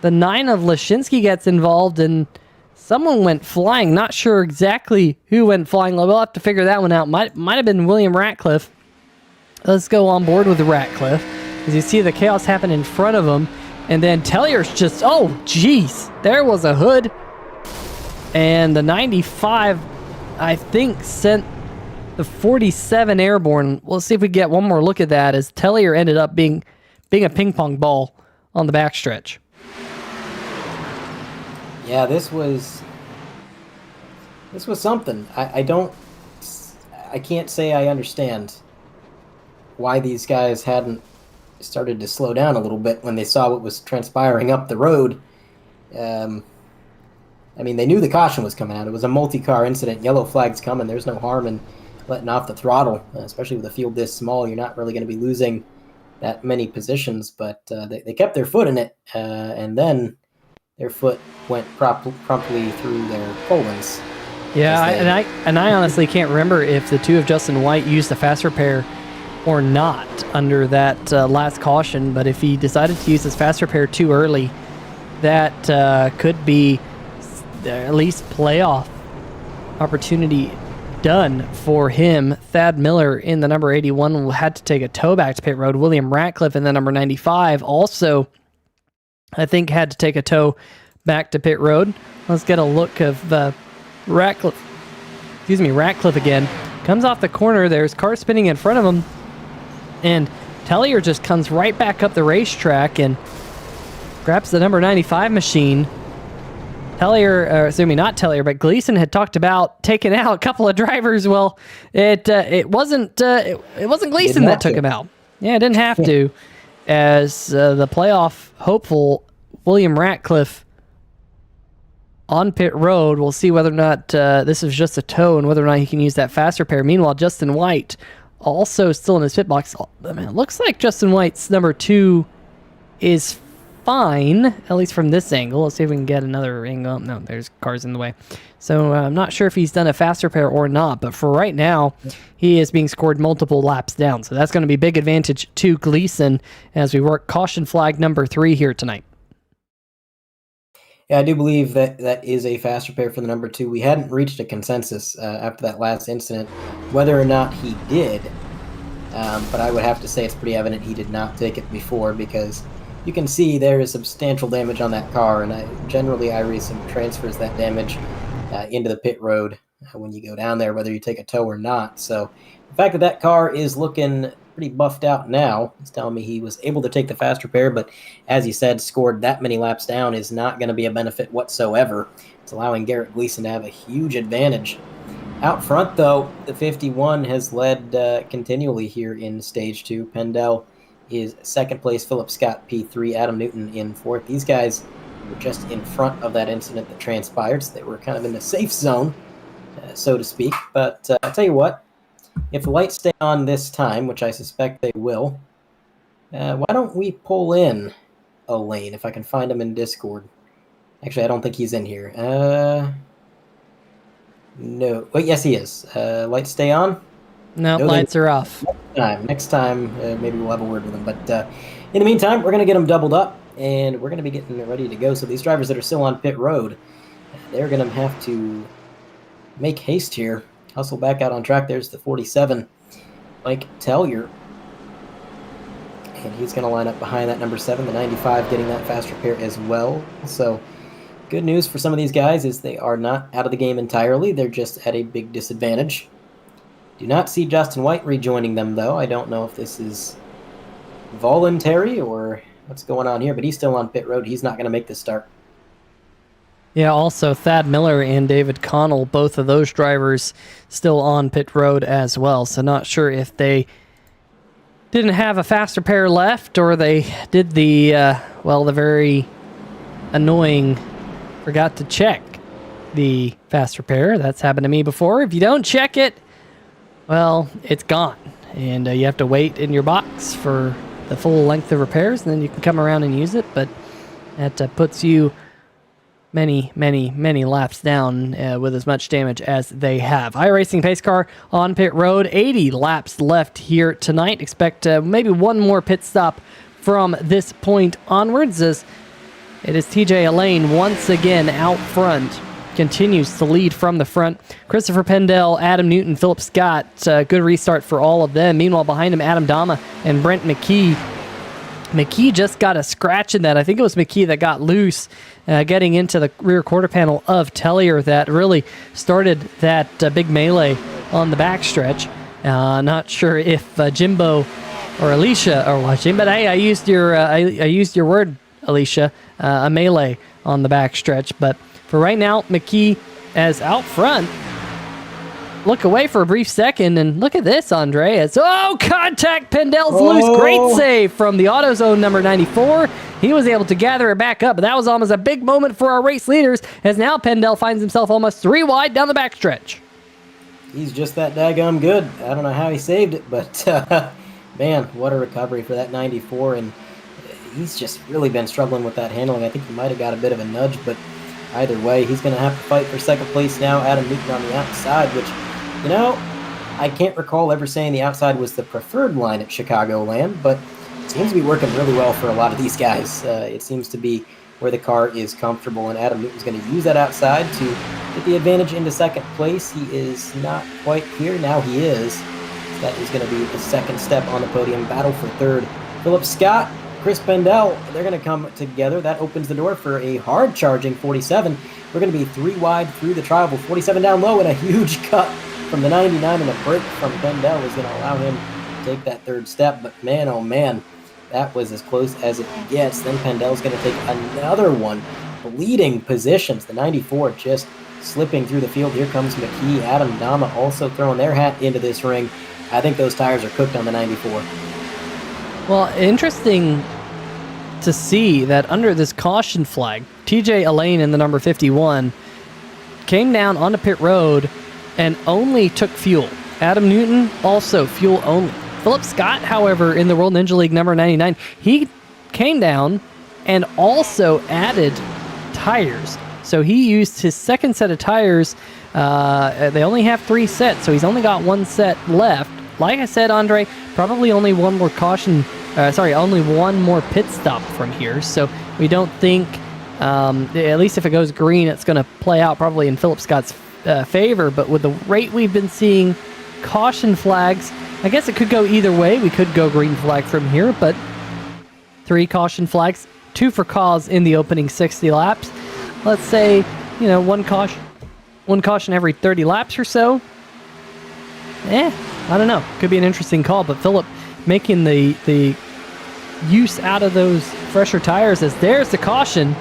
the 9 of Lashinsky gets involved, and someone went flying. Not sure exactly who went flying. We'll have to figure that one out. Might have been William Ratcliffe. Let's go on board with Ratcliffe. As you see the chaos happen in front of him, and then Tellier's just, oh, jeez. There was a hood. And the 95, I think, sent the 47 airborne. We'll see if we get one more look at that, as Tellier ended up being a ping pong ball on the backstretch. Yeah, this was something. I can't say I understand why these guys hadn't started to slow down a little bit when they saw what was transpiring up the road. I mean, they knew the caution was coming out. It was a multi-car incident. Yellow flag's coming. There's no harm in letting off the throttle, especially with a field this small. You're not really going to be losing that many positions, but they kept their foot in it, and then their foot went promptly through their Polands. Yeah, I honestly can't remember if the two of Justin White used the fast repair or not under that last caution, but if he decided to use his fast repair too early, that could be at least playoff opportunity done for him. Thad Miller in the number 81 had to take a tow back to pit road. William Ratcliffe in the number 95 also, I think, had to take a tow back to pit road. Let's get a look of Ratcliffe again. Comes off the corner. There's car spinning in front of him, and Tellier just comes right back up the racetrack and grabs the number 95 machine. Not Tellier, but Gleason had talked about taking out a couple of drivers. Well, it wasn't Gleason that took him out. Yeah, it didn't have to, as the playoff hopeful William Ratcliffe on pit road. We'll see whether or not this is just a tow and whether or not he can use that fast repair. Meanwhile, Justin White also still in his pit box. I mean, it looks like Justin White's number 2 is fine, at least from this angle. Let's see if we can get another angle. No, there's cars in the way. So I'm not sure if he's done a fast repair or not, but for right now, he is being scored multiple laps down. So that's going to be big advantage to Gleason as we work caution flag number 3 here tonight. Yeah, I do believe that is a fast repair for the number 2. We hadn't reached a consensus after that last incident whether or not he did, but I would have to say it's pretty evident he did not take it before, because you can see there is substantial damage on that car, and generally iRacing transfers that damage into the pit road when you go down there, whether you take a tow or not. So the fact that that car is looking pretty buffed out now is telling me he was able to take the fast repair, but as you said, scored that many laps down is not going to be a benefit whatsoever. It's allowing Garrett Gleason to have a huge advantage. Out front, though, the 51 has led continually here in Stage 2. Pendel is second place, Philip Scott P3, Adam Newton in fourth. These guys were just in front of that incident that transpired, so they were kind of in the safe zone, so to speak. But I'll tell you what, if the lights stay on this time, which I suspect they will, why don't we pull in a lane, if I can find him in Discord. Actually, I don't think he's in here. No. Wait, yes, he is. Lights stay on? No, lights are off. Next time, maybe we'll have a word with him. But in the meantime, we're going to get them doubled up, and we're going to be getting ready to go. So these drivers that are still on pit road, they're going to have to make haste here. Hustle back out on track. There's the 47, Mike Tellier. And he's going to line up behind that number 7, the 95, getting that fast repair as well. So good news for some of these guys is they are not out of the game entirely. They're just at a big disadvantage. Do not see Justin White rejoining them, though. I don't know if this is voluntary or what's going on here, but he's still on pit road. He's not going to make the start. Yeah, also Thad Miller and David Connell, both of those drivers still on pit road as well. So not sure if they didn't have a fast repair left or they did the very annoying forgot to check the fast repair. That's happened to me before. If you don't check it, well, it's gone. And you have to wait in your box for the full length of repairs, and then you can come around and use it. But that puts you many laps down with as much damage as they have. iRacing pace car on pit road. 80 laps left here tonight. Expect maybe one more pit stop from this point onwards, as it is TJ Elaine once again out front. Continues to lead from the front. Christopher Pendel, Adam Newton, Philip Scott. Good restart for all of them. Meanwhile, behind him, Adam Dama and Brent McKee. McKee just got a scratch in that. I think it was McKee that got loose getting into the rear quarter panel of Tellier that really started that big melee on the backstretch. Not sure if Jimbo or Alicia are watching, but hey, I used your word, Alicia, a melee on the backstretch. But for right now, McKee as out front. Look away for a brief second, and look at this, Andre. Contact, Pendel's loose. Great save from the AutoZone number 94. He was able to gather it back up, but that was almost a big moment for our race leaders, as now Pendel finds himself almost 3 wide down the backstretch. He's just that daggum good. I don't know how he saved it, but man, what a recovery for that 94, and he's just really been struggling with that handling. I think he might have got a bit of a nudge, but either way, he's going to have to fight for second place now. Adam Newton on the outside, which, you know, I can't recall ever saying the outside was the preferred line at Chicagoland, but it seems to be working really well for a lot of these guys. It seems to be where the car is comfortable, and Adam Newton's going to use that outside to get the advantage into second place. He is not quite clear. Now he is. So that is going to be the second step on the podium. Battle for third. Philip Scott, Chris Pendel, they're going to come together. That opens the door for a hard-charging 47. We're going to be 3 wide through the tribal. 47 down low, and a huge cut from the 99, and a break from Pendel is going to allow him to take that third step. But man, oh man, that was as close as it gets. Then Pendel's going to take another one. Bleeding positions. The 94 just slipping through the field. Here comes McKee. Adam Dama also throwing their hat into this ring. I think those tires are cooked on the 94. Well, interesting to see that under this caution flag, TJ Elaine in the number 51 came down onto pit road and only took fuel. Adam Newton also fuel only. Philip Scott, however, in the World Ninja League number 99, he came down and also added tires. So he used his second set of tires. They only have 3 sets, so he's only got 1 set left. Like I said, Andre, probably only one more only one more pit stop from here. So we don't think, at least if it goes green, it's going to play out probably in Philip Scott's favor. But with the rate we've been seeing caution flags, I guess it could go either way. We could go green flag from here, but 3 caution flags, 2 for cause in the opening 60 laps. Let's say, one caution every 30 laps or so. I don't know. Could be an interesting call, but Philip making the use out of those fresher tires, as there's the caution.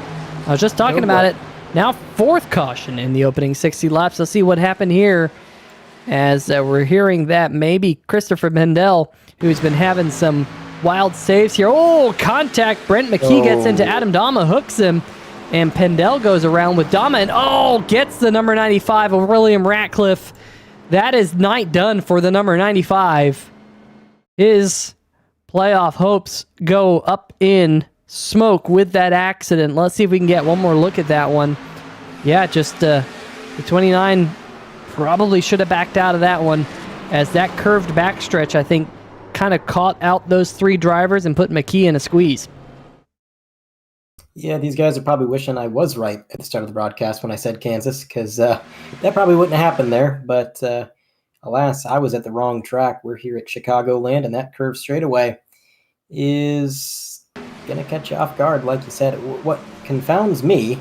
I was just talking about it. Now 4th caution in the opening 60 laps. Let's see what happened here, as we're hearing that maybe Christopher Pendel, who's been having some wild saves here. Contact. Brent McKee gets into Adam Dama, hooks him, and Pendel goes around with Dama and gets the number 95 of William Ratcliffe. That is night done for the number 95. His playoff hopes go up in smoke with that accident. Let's see if we can get one more look at that one. Yeah, just the 29 probably should have backed out of that one, as that curved backstretch, I think, kind of caught out those 3 drivers and put McKee in a squeeze. Yeah, these guys are probably wishing I was right at the start of the broadcast when I said Kansas, because that probably wouldn't have happened there. But alas, I was at the wrong track. We're here at Chicagoland, and that curve straightaway is going to catch you off guard, like you said. What confounds me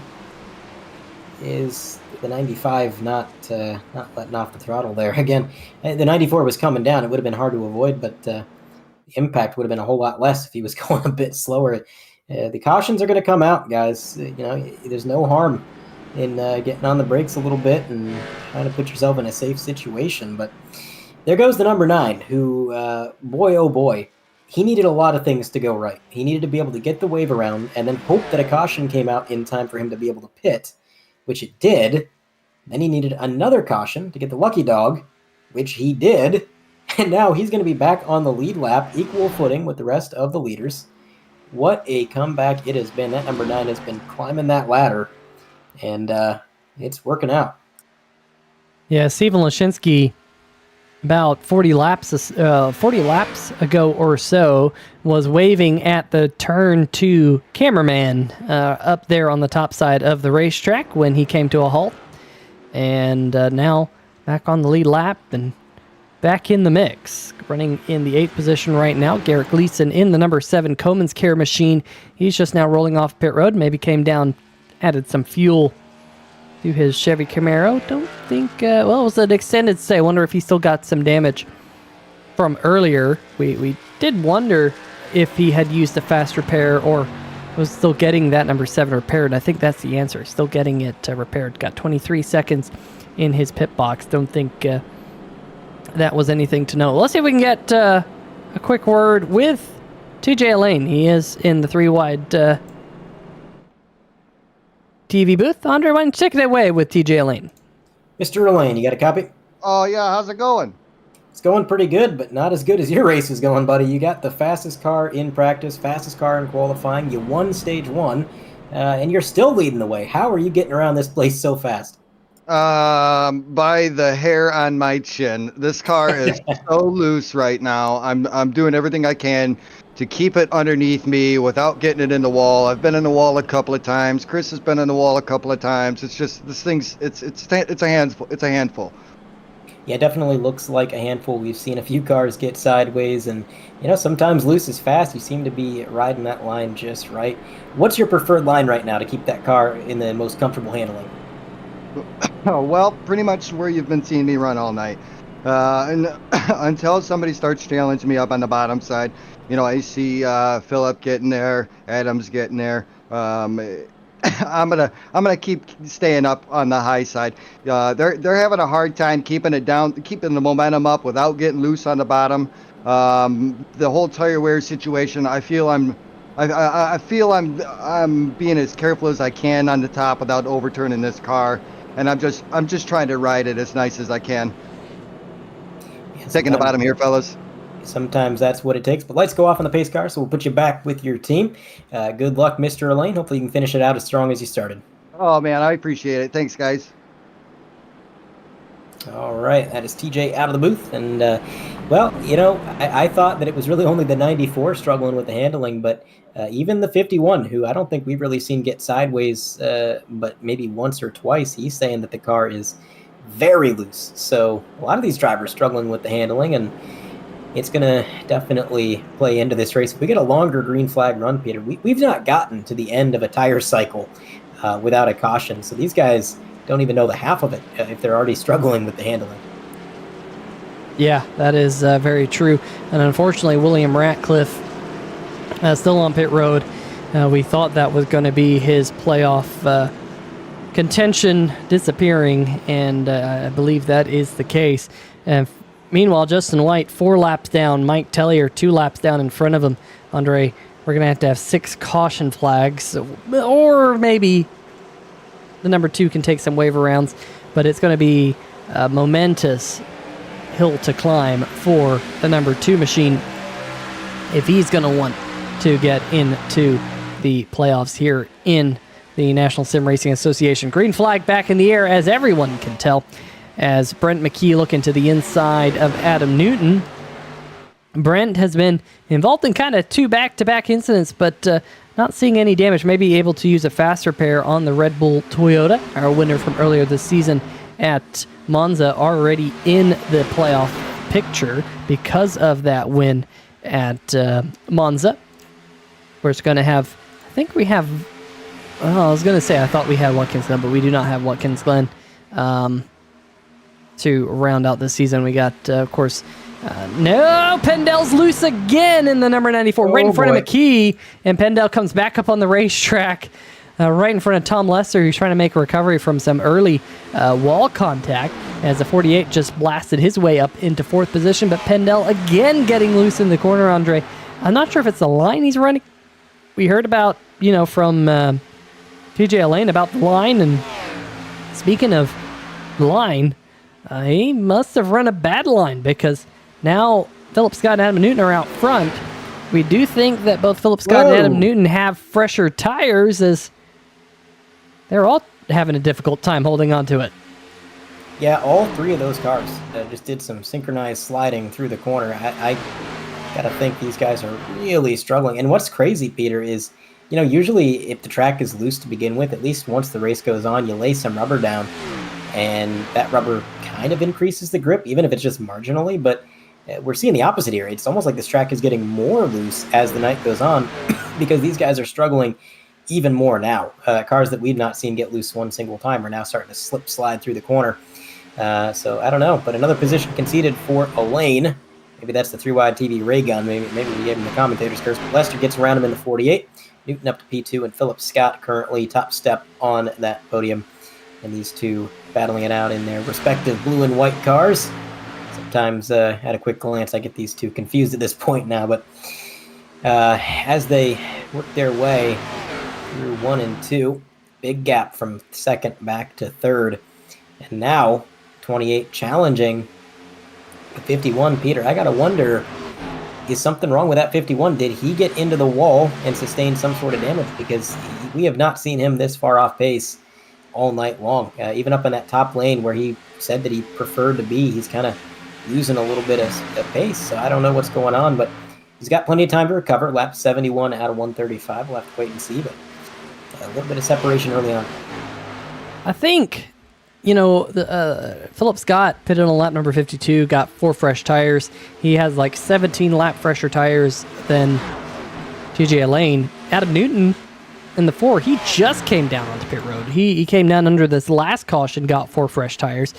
is the 95 not letting off the throttle there. Again, the 94 was coming down. It would have been hard to avoid, but the impact would have been a whole lot less if he was going a bit slower. The cautions are going to come out, guys. There's no harm in getting on the brakes a little bit and trying to put yourself in a safe situation. But there goes the number 9, who, boy, oh boy, he needed a lot of things to go right. He needed to be able to get the wave around and then hope that a caution came out in time for him to be able to pit, which it did. Then he needed another caution to get the lucky dog, which he did. And now he's going to be back on the lead lap, equal footing with the rest of the leaders. What a comeback it has been. That number 9 has been climbing that ladder, and it's working out. Yeah, Steven Lashinsky, about 40 laps ago or so, was waving at the turn 2 cameraman up there on the top side of the racetrack when he came to a halt. And now back on the lead lap and back in the mix. Running in the 8th position right now, Garrett Gleason in the number 7 Coleman's Care Machine. He's just now rolling off pit road. Maybe came down added some fuel to his Chevy Camaro. Don't think, well, it was an extended stay. I wonder if he still got some damage from earlier. We did wonder if he had used a fast repair or was still getting that number 7 repaired. I think that's the answer. Still getting it repaired. Got 23 seconds in his pit box. Don't think that was anything to know. Let's see if we can get a quick word with TJ Lane. He is in the 3-wide TV booth. Andre, why don't you take it away with TJ Lane? Mr. Lane, you got a copy? Oh, yeah. How's it going? It's going pretty good, but not as good as your race is going, buddy. You got the fastest car in practice, fastest car in qualifying. You won stage 1, and you're still leading the way. How are you getting around this place so fast? By the hair on my chin. This car is so loose right now. I'm doing everything I can to keep it underneath me without getting it in the wall. I've been in the wall a couple of times. Chris has been in the wall a couple of times. It's just this thing's it's a handful. It's a handful. Yeah, definitely looks like a handful. We've seen a few cars get sideways, and sometimes loose is fast. You seem to be riding that line just right. What's your preferred line right now to keep that car in the most comfortable handling? Oh, well, pretty much where you've been seeing me run all night. And until somebody starts challenging me up on the bottom side, I see Philip getting there, Adam's getting there. I'm gonna keep staying up on the high side. They're having a hard time keeping it down, keeping the momentum up without getting loose on the bottom. The whole tire wear situation, I feel I'm being as careful as I can on the top without overturning this car, and I'm just trying to ride it as nice as I can. Yeah, Taking the bottom here, fellas. Sometimes that's what it takes, but lights go off on the pace car, so we'll put you back with your team. Good luck, Mr. Elaine. Hopefully you can finish it out as strong as you started. Oh, man, I appreciate it. Thanks, guys. All right, that is TJ out of the booth, and well, I thought that it was really only the 94 struggling with the handling, but even the 51, who I don't think we've really seen get sideways, but maybe once or twice, he's saying that the car is very loose. So a lot of these drivers struggling with the handling, and it's going to definitely play into this race. If we get a longer green flag run, Peter, we've not gotten to the end of a tire cycle without a caution. So these guys don't even know the half of it if they're already struggling with the handling. Yeah, that is very true. And unfortunately, William Ratcliffe still on pit road. We thought that was going to be his playoff contention disappearing, and I believe that is the case. Meanwhile, Justin White 4 laps down, Mike Tellier 2 laps down in front of him. Andre, we're going to have 6 caution flags, or maybe the number 2 can take some waiver rounds, but it's going to be a momentous hill to climb for the number 2 machine if he's going to want to get into the playoffs here in the National Sim Racing Association. Green flag back in the air, as everyone can tell, as Brent McKee looking to the inside of Adam Newton. Brent has been involved in kind of 2 back-to-back incidents, but not seeing any damage. Maybe able to use a fast repair on the Red Bull Toyota, our winner from earlier this season at Monza, already in the playoff picture because of that win at Monza. We're going to have, I think we have, I was going to say I thought we had Watkins Glen, but we do not have Watkins Glen to round out this season. We got, of course, no, Pendell's loose again in the number 94, right in front of McKee, and Pendell comes back up on the racetrack, right in front of Tom Lester, who's trying to make a recovery from some early wall contact, as the 48 just blasted his way up into 4th position, but Pendell again getting loose in the corner, Andre. I'm not sure if it's the line he's running. We heard about, from TJ Lane about the line, and speaking of line, he must have run a bad line, because now Philip Scott and Adam Newton are out front. We do think that both Philip Scott and Adam Newton have fresher tires, as they're all having a difficult time holding on to it. Yeah, all 3 of those cars just did some synchronized sliding through the corner. I got to think these guys are really struggling. And what's crazy, Peter, is, usually if the track is loose to begin with, at least once the race goes on, you lay some rubber down, and that rubber kind of increases the grip, even if it's just marginally. But we're seeing the opposite here. It's almost like this track is getting more loose as the night goes on because these guys are struggling even more now. Cars that we've not seen get loose one single time are now starting to slide through the corner. So I don't know, but another position conceded for Elaine. Maybe that's the 3-wide TV ray gun. Maybe we gave him the commentator's curse. But Lester gets around him in the 48. Newton up to P2, and Philip Scott currently top step on that podium. And these two battling it out in their respective blue and white cars. Sometimes at a quick glance, I get these two confused at this point now. But as they work their way through 1 and 2, big gap from second back to third. And now 28 challenging the 51. Peter, I got to wonder, is something wrong with that 51? Did he get into the wall and sustain some sort of damage? Because we have not seen him this far off pace all night long. Even up in that top lane where he said that he preferred to be, he's kind of losing a little bit of pace. So I don't know what's going on, but he's got plenty of time to recover. Lap 71 out of 135. We'll have to wait and see, but a little bit of separation early on. I think, Philip Scott pitted on lap number 52, got 4 fresh tires. He has like 17 lap fresher tires than TJ Elaine. Adam Newton in the 4, he just came down onto pit road. He came down under this last caution, got 4 fresh tires.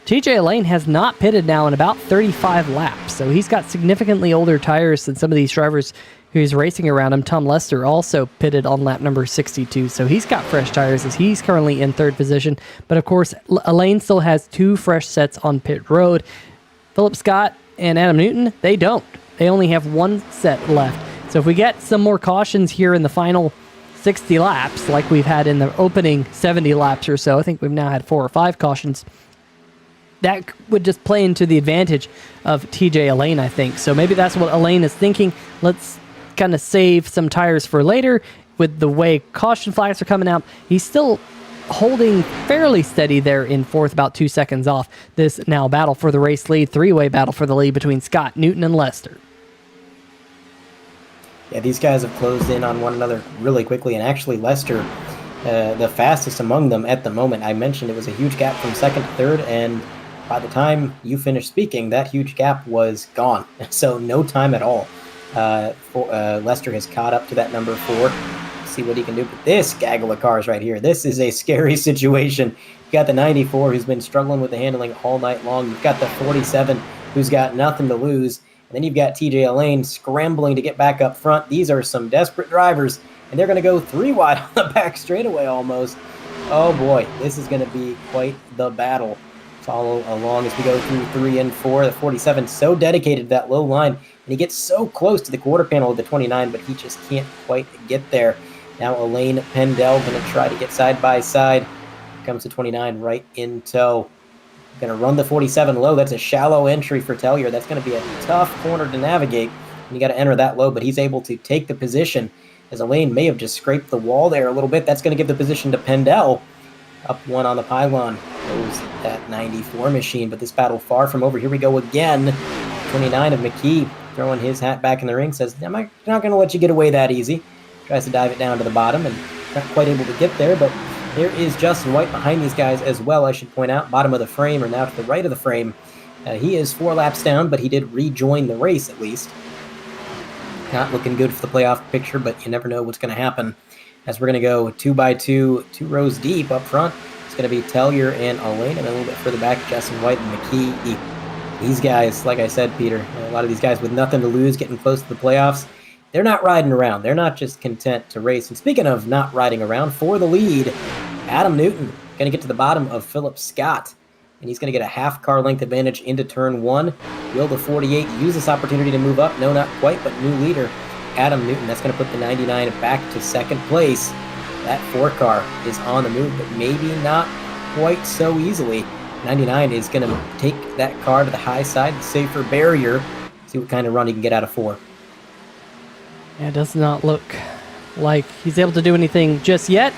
TJ Elaine has not pitted now in about 35 laps, so he's got significantly older tires than some of these drivers who's racing around him. Tom Lester also pitted on lap number 62, so he's got fresh tires as he's currently in 3rd position. But of course, Elaine still has 2 fresh sets on pit road. Philip Scott and Adam Newton, they don't. They only have 1 set left. So if we get some more cautions here in the final 60 laps, like we've had in the opening 70 laps or so, I think we've now had 4 or 5 cautions, that would just play into the advantage of TJ Elaine, I think. So maybe that's what Elaine is thinking. Let's kind of save some tires for later. With the way caution flags are coming out, he's still holding fairly steady there in 4th, about 2 seconds off. This now battle for the race lead, 3-way battle for the lead between Scott, Newton, and Lester. Yeah, these guys have closed in on one another really quickly, and actually Lester, the fastest among them at the moment. I mentioned it was a huge gap from 2nd to 3rd, and by the time you finished speaking, that huge gap was gone. So no time at all. Lester has caught up to that number 4. See what he can do. But this gaggle of cars right here, this is a scary situation. You've got the 94 who's been struggling with the handling all night long. You've got the 47 who's got nothing to lose. And then you've got TJ Elaine scrambling to get back up front. These are some desperate drivers, and they're going to go 3 wide on the back straightaway almost. Oh boy, this is going to be quite the battle. Follow along as we go through 3 and 4. The 47 so dedicated to that low line, and he gets so close to the quarter panel of the 29, but he just can't quite get there. Now Elaine Pendel going to try to get side by side. Here comes the 29 right in tow. Going to run the 47 low. That's a shallow entry for Tellier. That's going to be a tough corner to navigate. You got to enter that low, but he's able to take the position as Elaine may have just scraped the wall there a little bit. That's going to give the position to Pendel. Up 1 on the pylon. Goes that 94 machine, but this battle far from over. Here we go again. 29 of McKee throwing his hat back in the ring. Says, I'm not going to let you get away that easy. Tries to dive it down to the bottom and not quite able to get there, but there is Justin White behind these guys as well, I should point out. Bottom of the frame, or now to the right of the frame. He is 4 laps down, but he did rejoin the race at least. Not looking good for the playoff picture, but you never know what's going to happen. As we're going to go 2 by 2, 2 rows deep up front. It's going to be Tellier and Elaine, and a little bit further back, Justin White and McKee. These guys, like I said, Peter, a lot of these guys with nothing to lose, getting close to the playoffs, they're not riding around. They're not just content to race. And speaking of not riding around, for the lead, Adam Newton going to get to the bottom of Philip Scott, and he's going to get a half car length advantage into turn 1. Will the 48 use this opportunity to move up? No, not quite, but new leader, Adam Newton. That's going to put the 99 back to 2nd place. That 4 car is on the move, but maybe not quite so easily. 99 is going to take that car to the high side, the safer barrier. See what kind of run he can get out of 4. Yeah, it does not look like he's able to do anything just yet.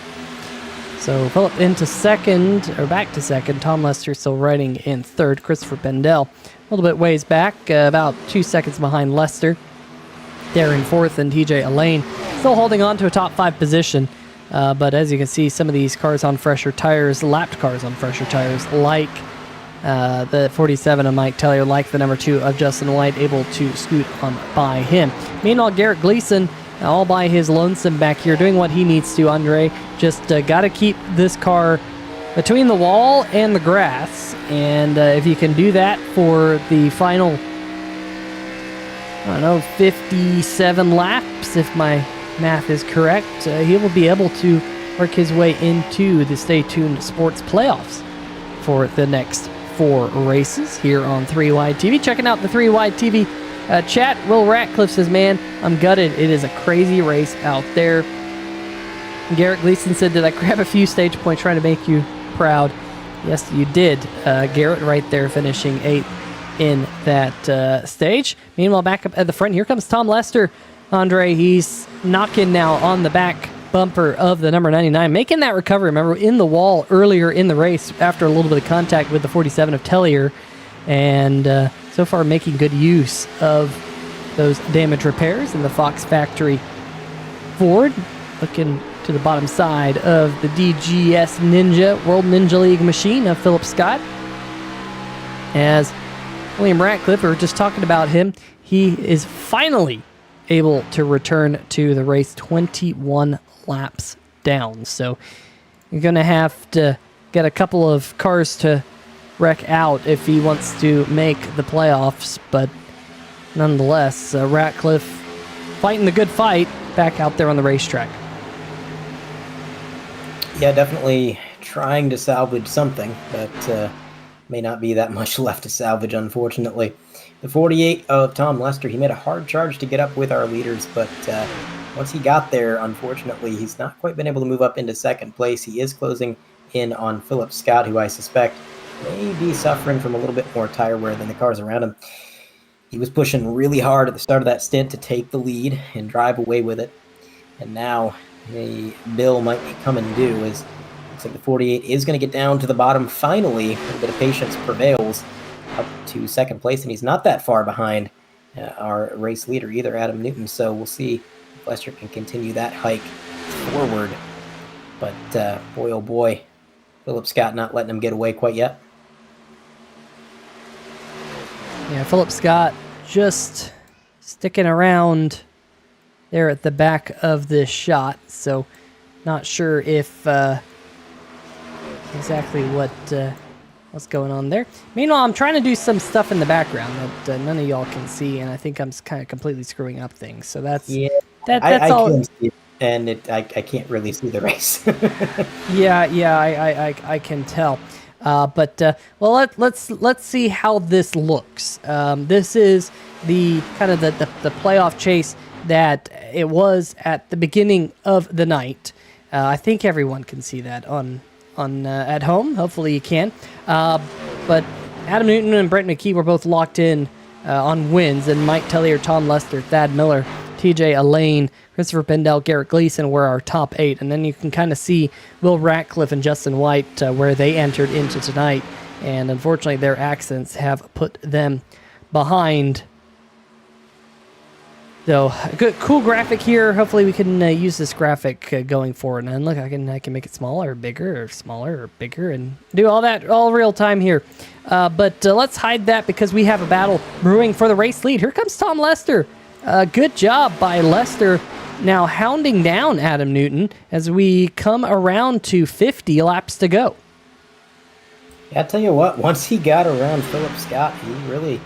So Philip into 2nd, or back to 2nd. Tom Lester still riding in 3rd. Christopher Pendel a little bit ways back, about 2 seconds behind Lester. There in 4th, and TJ Elaine still holding on to a top 5 position. But as you can see, some of these cars on fresher tires, lapped cars on fresher tires, like the 47 of Mike Tellier, like the number 2 of Justin White, able to scoot on by him. Meanwhile, Garrett Gleason all by his lonesome back here, doing what he needs to, Andre. Just got to keep this car between the wall and the grass. And if you can do that for the final, I don't know, 57 laps, if my math is correct, he will be able to work his way into the Stay Tuned Sports playoffs for the next 4 races here on 3 Wide TV. Checking out the 3 Wide TV chat. Will Ratcliffe says, man, I'm gutted. It is a crazy race out there. Garrett Gleason said, did I grab a few stage points trying to make you proud? Yes, you did. Garrett right there finishing 8th in that stage. Meanwhile, back up at the front, here comes Tom Lester. Andre, he's knocking now on the back bumper of the number 99, making that recovery. Remember, in the wall earlier in the race after a little bit of contact with the 47 of Tellier, and so far making good use of those damage repairs in the Fox Factory Ford. Looking to the bottom side of the DGS Ninja World Ninja League machine of Philip Scott. As William Ratcliffe, we were just talking about him, he is finally able to return to the race 21 laps down. So you're going to have to get a couple of cars to wreck out if he wants to make the playoffs. But nonetheless, Ratcliffe fighting the good fight back out there on the racetrack. Yeah, definitely trying to salvage something, but may not be that much left to salvage, unfortunately. The 48 of Tom Lester, he made a hard charge to get up with our leaders, but once he got there, unfortunately, he's not quite been able to move up into second place. He is closing in on Philip Scott, who I suspect may be suffering from a little bit more tire wear than the cars around him. He was pushing really hard at the start of that stint to take the lead and drive away with it. And now a bill might be coming due, as looks like the 48 is going to get down to the bottom finally. A little bit of patience prevails up to second place, and he's not that far behind our race leader either, Adam Newton. So we'll see if Lester can continue that hike forward. But boy, oh boy, Philip Scott not letting him get away quite yet. Yeah, Philip Scott just sticking around there at the back of this shot, so not sure if exactly what's going on there. Meanwhile, I'm trying to do some stuff in the background that none of y'all can see, and I think I'm kind of completely screwing up things. So that's that's I all. can see it, and I can't really see the race. I can tell. But let's see how this looks. This is the kind of the playoff chase that it was at the beginning of the night. I think everyone can see that on at home. Hopefully you can. But Adam Newton and Brent McKee were both locked in on wins, and Mike Tellier, Tom Lester, Thad Miller, TJ Elaine, Christopher Pendell, Garrett Gleason were our top 8. And then you can kind of see Will Ratcliffe and Justin White where they entered into tonight. And unfortunately, their accidents have put them behind. So, good, cool graphic here. Hopefully we can use this graphic going forward. And look, I can make it smaller or bigger or smaller or bigger and do all that all real time here. But let's hide that because we have a battle brewing for the race lead. Here comes Tom Lester. Good job by Lester now hounding down Adam Newton as we come around to 50 laps to go. Yeah, I'll tell you what, once he got around Philip Scott, he really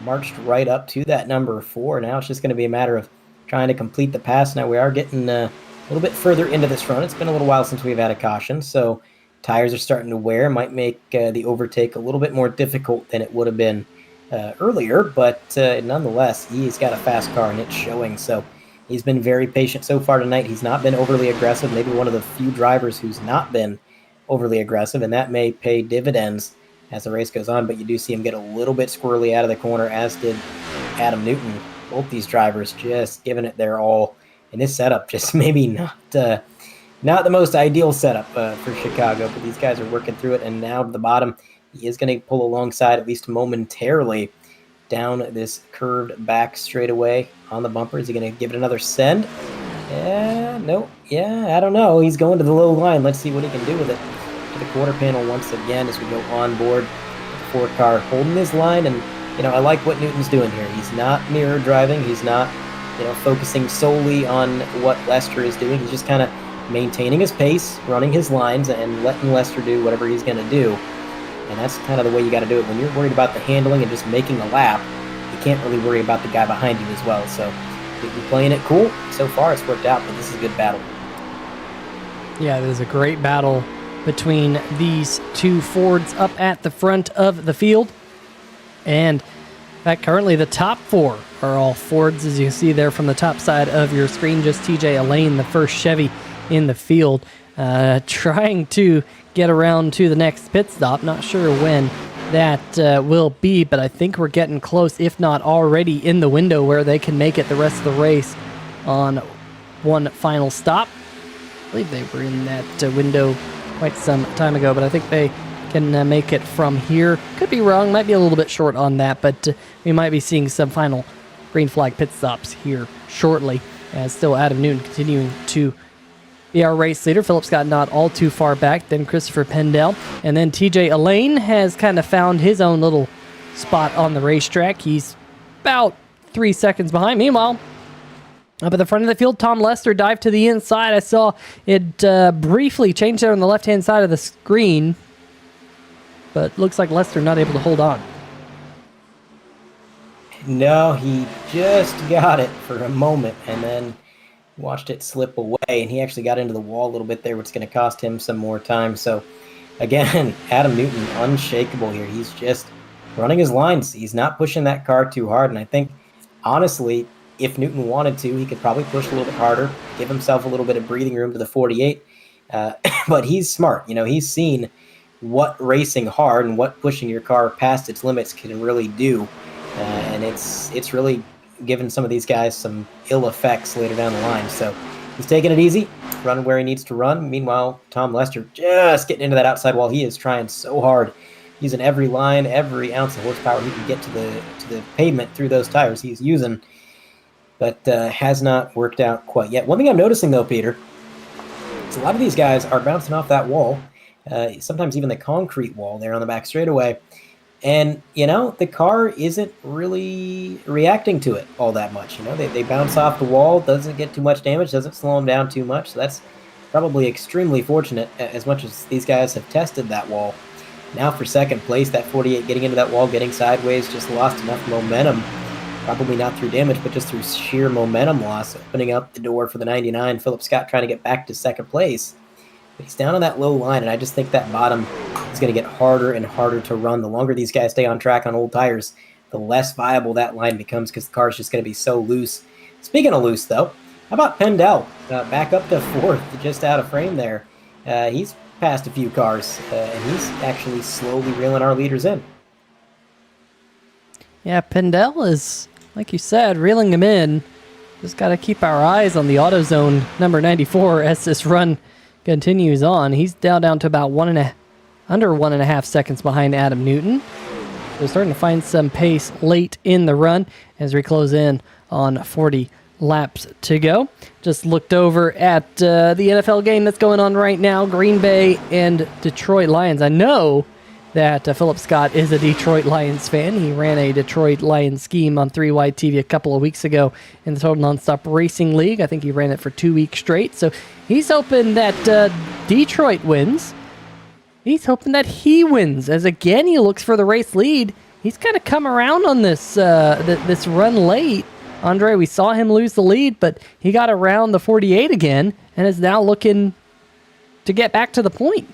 marched right up to that number 4. Now it's just going to be a matter of trying to complete the pass. Now we are getting a little bit further into this run. It's been a little while since we've had a caution, so tires are starting to wear. Might make the overtake a little bit more difficult than it would have been earlier, but nonetheless, he's got a fast car and it's showing. So he's been very patient so far tonight. He's not been overly aggressive, maybe one of the few drivers who's not been overly aggressive, and that may pay dividends as the race goes on. But you do see him get a little bit squirrely out of the corner, as did Adam Newton. Both these drivers just giving it their all in this setup. Just maybe not the most ideal setup for Chicago, but these guys are working through it. And now to the bottom, he is going to pull alongside, at least momentarily, down this curved back straightaway on the bumper. Is he going to give it another send? Yeah, no, yeah, I don't know. He's going to the low line. Let's see what he can do with it. To the quarter panel once again as we go on board with the Ford car, holding his line. And, I like what Newton's doing here. He's not mirror driving. He's not, focusing solely on what Lester is doing. He's just kind of maintaining his pace, running his lines, and letting Lester do whatever he's going to do. And that's kind of the way you got to do it. When you're worried about the handling and just making a lap, you can't really worry about the guy behind you as well. So you're playing it cool. So far, it's worked out, but this is a good battle. Yeah, it is a great battle between these two Fords up at the front of the field. And in fact, currently the top four are all Fords, as you see there from the top side of your screen. Just TJ Elaine, the first Chevy in the field, trying to get around to the next pit stop. Not sure when that will be, but I think we're getting close, if not already in the window where they can make it the rest of the race on one final stop. I believe they were in that window quite some time ago, but I think they can make it from here. Could be wrong, might be a little bit short on that, but we might be seeing some final green flag pit stops here shortly, as still Adam Newton continuing to be our race leader. Philip Scott not all too far back, then Christopher Pendel, and then TJ Elaine has kind of found his own little spot on the racetrack. He's about 3 seconds behind. Meanwhile, up at the front of the field, Tom Lester dived to the inside. I saw it briefly change there on the left-hand side of the screen, but looks like Lester not able to hold on. No, he just got it for a moment and then watched it slip away, and he actually got into the wall a little bit there, which is going to cost him some more time. So, again, Adam Newton, unshakable here. He's just running his lines. He's not pushing that car too hard, and I think, honestly, if Newton wanted to, he could probably push a little bit harder, give himself a little bit of breathing room to the 48, but he's smart. He's seen what racing hard and what pushing your car past its limits can really do, and it's really given some of these guys some ill effects later down the line. So he's taking it easy, running where he needs to run. Meanwhile, Tom Lester just getting into that outside wall. He is trying so hard, using every line, every ounce of horsepower he can get to the pavement through those tires he's using, but has not worked out quite yet. One thing I'm noticing, though, Peter, is a lot of these guys are bouncing off that wall, sometimes even the concrete wall there on the back straightaway, and, the car isn't really reacting to it all that much. They bounce off the wall, doesn't get too much damage, doesn't slow them down too much, so that's probably extremely fortunate, as much as these guys have tested that wall. Now for second place, that 48 getting into that wall, getting sideways, just lost enough momentum. Probably not through damage, but just through sheer momentum loss, opening up the door for the 99. Philip Scott trying to get back to second place. But he's down on that low line, and I just think that bottom is going to get harder and harder to run. The longer these guys stay on track on old tires, the less viable that line becomes, because the car is just going to be so loose. Speaking of loose, though, how about Pendel? Back up to fourth, just out of frame there. He's passed a few cars, and he's actually slowly reeling our leaders in. Yeah, Pendel is, like you said, reeling him in. Just got to keep our eyes on the AutoZone number 94 as this run continues on. He's down to about under 1.5 seconds behind Adam Newton. We're starting to find some pace late in the run as we close in on 40 laps to go. Just looked over at the NFL game that's going on right now, Green Bay and Detroit Lions. I know that Philip Scott is a Detroit Lions fan. He ran a Detroit Lions scheme on 3 Wide TV a couple of weeks ago in the Total Nonstop Racing League. I think he ran it for 2 weeks straight. So he's hoping that Detroit wins. He's hoping that he wins, as again he looks for the race lead. He's kind of come around on this this run late. Andre, we saw him lose the lead, but he got around the 48 again and is now looking to get back to the point.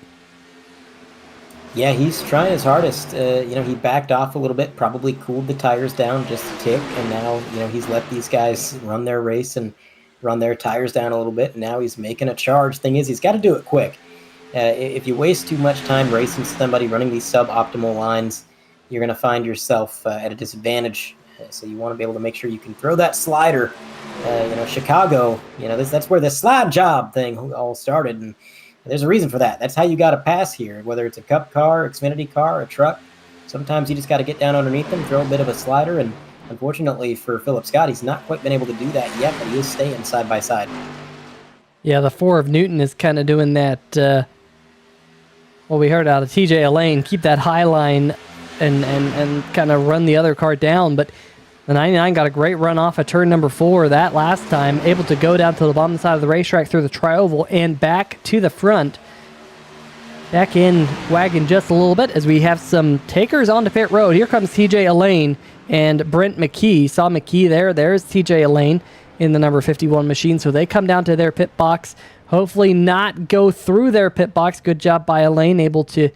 Yeah, he's trying his hardest. He backed off a little bit, probably cooled the tires down just a tick, and now, he's let these guys run their race and run their tires down a little bit, and now he's making a charge. Thing is, he's got to do it quick. If you waste too much time racing somebody running these suboptimal lines, you're going to find yourself at a disadvantage. So you want to be able to make sure you can throw that slider. Chicago, that's where the slide job thing all started, and there's a reason for that. That's how you got to pass here, whether it's a Cup car, Xfinity car, a truck. Sometimes you just got to get down underneath them, throw a bit of a slider, and unfortunately for Philip Scott, he's not quite been able to do that yet, but he is staying side by side. Yeah, the 4 of Newton is kind of doing that, we heard out of TJ Elaine, keep that high line and kind of run the other car down, but The 99 got a great run off at turn number 4 that last time, able to go down to the bottom side of the racetrack through the tri-oval and back to the front. Back in wagon just a little bit as we have some takers onto pit road. Here comes TJ Elaine and Brent McKee. Saw McKee there. There's TJ Elaine in the number 51 machine. So they come down to their pit box. Hopefully not go through their pit box. Good job by Elaine, able to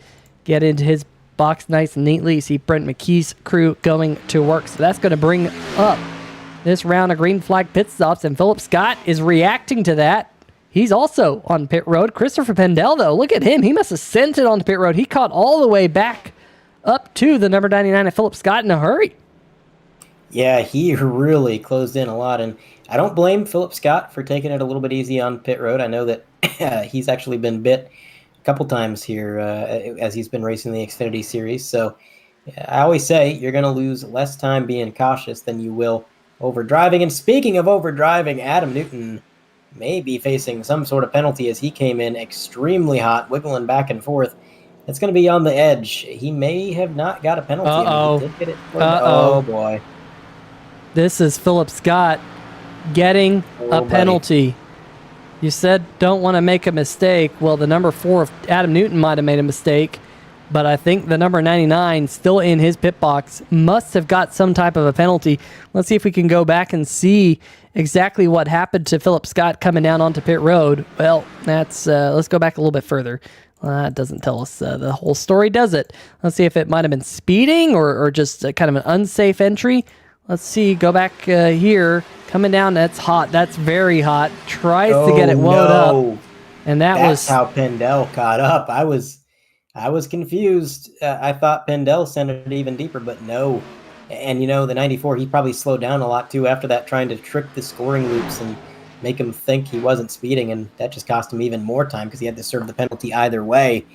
get into his box nice and neatly. You see Brent McKee's crew going to work. So that's going to bring up this round of green flag pit stops. And Philip Scott is reacting to that. He's also on pit road. Christopher Pendel, though, look at him. He must have sent it onto pit road. He caught all the way back up to the number 99 of Philip Scott in a hurry. Yeah, he really closed in a lot. And I don't blame Philip Scott for taking it a little bit easy on pit road. I know that he's actually been bit a couple times here as he's been racing the Xfinity Series. So I always say you're going to lose less time being cautious than you will overdriving. And speaking of overdriving, Adam Newton may be facing some sort of penalty as he came in extremely hot, wiggling back and forth. It's going to be on the edge. He may have not got a penalty. Uh-oh. He did get it. Oh, boy. This is Philip Scott getting a penalty. You said don't want to make a mistake. Well, the number 4 of Adam Newton might have made a mistake, but I think the number 99 still in his pit box must have got some type of a penalty. Let's see if we can go back and see exactly what happened to Philip Scott coming down onto pit road. Well, that's let's go back a little bit further. That doesn't tell us the whole story, does it? Let's see if it might have been speeding or just kind of an unsafe entry. Let's see. Go back here. Coming down, that's hot. That's very hot. Tries to get it wound up. And that's how Pendel caught up. I was confused. I thought Pendel sent it even deeper, but no. And, the 94, he probably slowed down a lot, too, after that, trying to trick the scoring loops and make him think he wasn't speeding, and that just cost him even more time because he had to serve the penalty either way.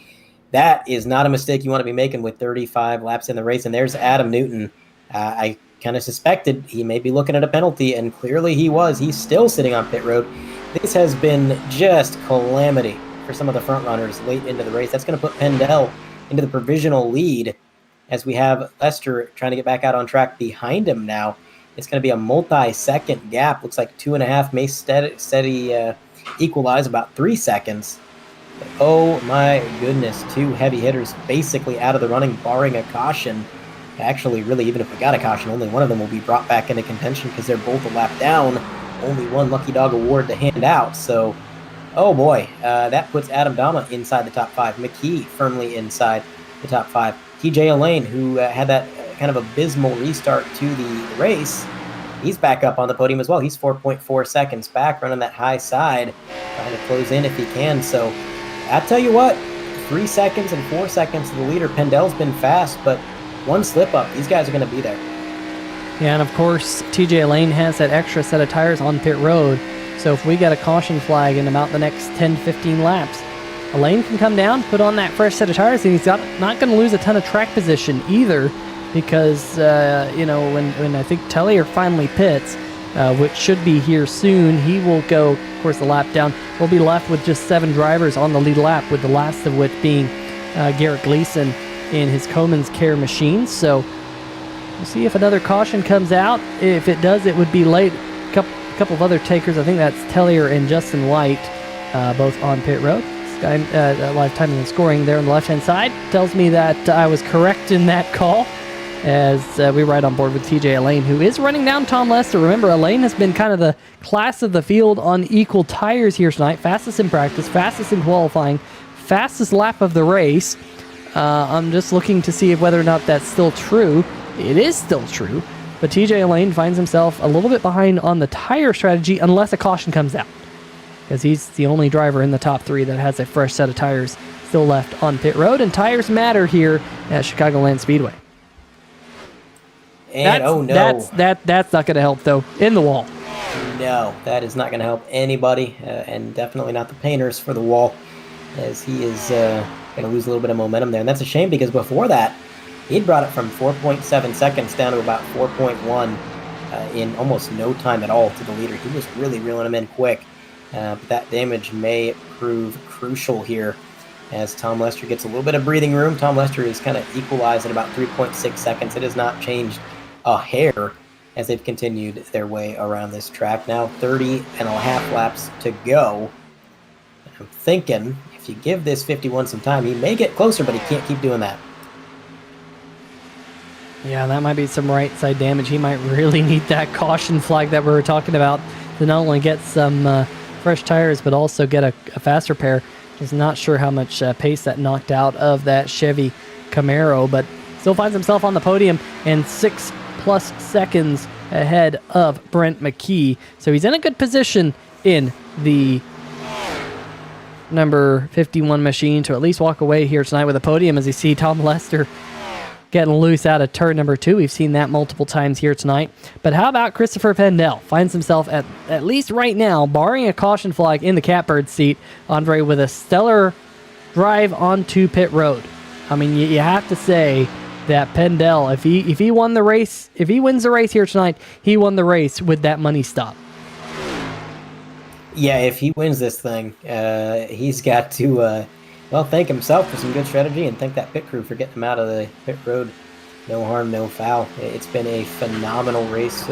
That is not a mistake you want to be making with 35 laps in the race, and there's Adam Newton. I kind of suspected he may be looking at a penalty, and clearly he was. He's still sitting on pit road. This has been just calamity for some of the front runners late into the race. That's going to put Pendel into the provisional lead as we have Lester trying to get back out on track behind him now. It's going to be a multi-second gap. Looks like 2.5 may steady equalize about 3 seconds. But, oh my goodness, 2 heavy hitters basically out of the running, barring a caution. Actually, really, even if we got a caution, only one of them will be brought back into contention because they're both a lap down. Only one Lucky Dog award to hand out. So, oh boy, that puts Adam Dama inside the top 5. McKee firmly inside the top 5. TJ Elaine, who had that kind of abysmal restart to the race, he's back up on the podium as well. He's 4.4 seconds back, running that high side, trying to close in if he can. So, I'll tell you what, 3 seconds and 4 seconds to the leader. Pendel's been fast, but one slip up, these guys are going to be there. Yeah, and of course, TJ Elaine has that extra set of tires on pit road. So if we get a caution flag in about the next 10-15 laps, Elaine can come down, put on that fresh set of tires, and he's not going to lose a ton of track position either because, when I think Tellier finally pits, which should be here soon, he will go, of course, the lap down. We'll be left with just 7 drivers on the lead lap, with the last of which being Garrett Gleason in his Coleman's Care machine. So we'll see if another caution comes out. If it does, it would be late. A couple of other takers. I think that's Tellier and Justin White, both on pit road. Live timing and scoring there on the left-hand side tells me that I was correct in that call as we ride on board with TJ Elaine, who is running down Tom Lester. Remember, Elaine has been kind of the class of the field on equal tires here tonight. Fastest in practice, fastest in qualifying, fastest lap of the race. I'm just looking to see whether or not that's still true. It is still true, but TJ Elaine finds himself a little bit behind on the tire strategy unless a caution comes out, because he's the only driver in the top 3 that has a fresh set of tires still left on pit road, and tires matter here at Chicagoland Speedway. And that's not going to help, though, in the wall. No, that is not going to help anybody, and definitely not the painters for the wall, as he is going to lose a little bit of momentum there. And that's a shame because before that, he'd brought it from 4.7 seconds down to about 4.1 in almost no time at all to the leader. He was really reeling him in quick. But that damage may prove crucial here as Tom Lester gets a little bit of breathing room. Tom Lester is kind of equalized at about 3.6 seconds. It has not changed a hair as they've continued their way around this track. Now 30 and a half laps to go. I'm thinking if you give this 51 some time, he may get closer, but he can't keep doing that. Yeah, that might be some right side damage. He might really need that caution flag that we were talking about to not only get some fresh tires, but also get a faster pair. Just not sure how much pace that knocked out of that Chevy Camaro, but still finds himself on the podium and 6+ seconds ahead of Brent McKee. So he's in a good position in the number 51 machine to at least walk away here tonight with a podium, as you see Tom Lester getting loose out of turn number 2. We've seen that multiple times here tonight. But how about Christopher Pendel? Finds himself at least right now, barring a caution flag, in the catbird seat, Andre, with a stellar drive onto pit road. I mean, you have to say that Pendel, if he won the race, if he wins the race here tonight, he won the race with that money stop. Yeah, if he wins this thing, he's got to, thank himself for some good strategy and thank that pit crew for getting him out of the pit road. No harm, no foul. It's been a phenomenal race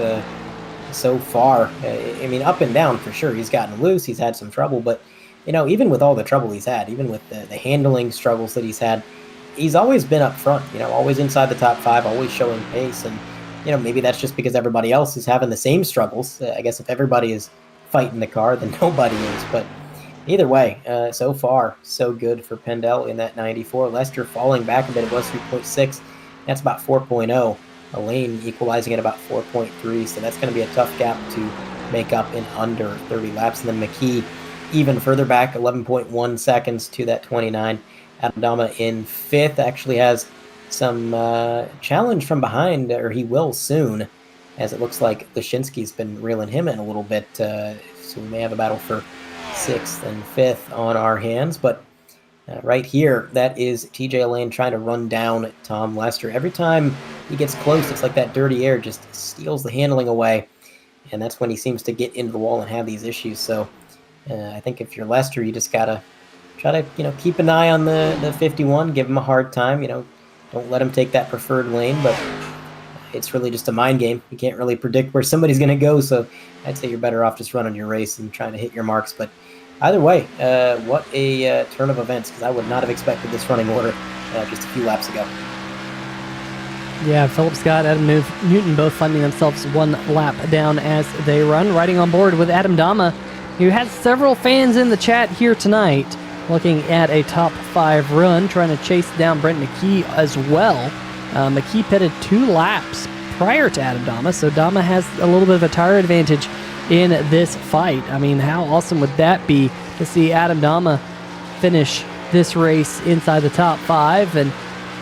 so far. I mean, up and down for sure. He's gotten loose. He's had some trouble. But, even with all the trouble he's had, even with the handling struggles that he's had, he's always been up front, always inside the top 5, always showing pace. And, maybe that's just because everybody else is having the same struggles. I guess if everybody is fighting the car, then nobody is. But either way, so far, so good for Pendel in that 94. Lester falling back a bit. It was 3.6. That's about 4.0. Elaine equalizing at about 4.3. So that's going to be a tough gap to make up in under 30 laps. And then McKee even further back, 11.1 seconds to that 29. Adama in 5th actually has some challenge from behind, or he will soon, as it looks like Lashinsky's been reeling him in a little bit. So we may have a battle for 6th and 5th on our hands. But right here, that is TJ Lane trying to run down Tom Lester. Every time he gets close, it's like that dirty air just steals the handling away. And that's when he seems to get into the wall and have these issues. So I think if you're Lester, you just got to try to, keep an eye on the 51, give him a hard time. Don't let him take that preferred lane. But it's really just a mind game. You can't really predict where somebody's going to go. So I'd say you're better off just running your race and trying to hit your marks. But either way, what a turn of events, because I would not have expected this running order just a few laps ago. Yeah, Philip Scott, Adam Newton both finding themselves one lap down as they run. Riding on board with Adam Dama, who had several fans in the chat here tonight looking at a top 5 run, trying to chase down Brent McKee as well. McKee pitted 2 laps prior to Adam Dama, so Dama has a little bit of a tire advantage in this fight. I mean, how awesome would that be to see Adam Dama finish this race inside the top 5, and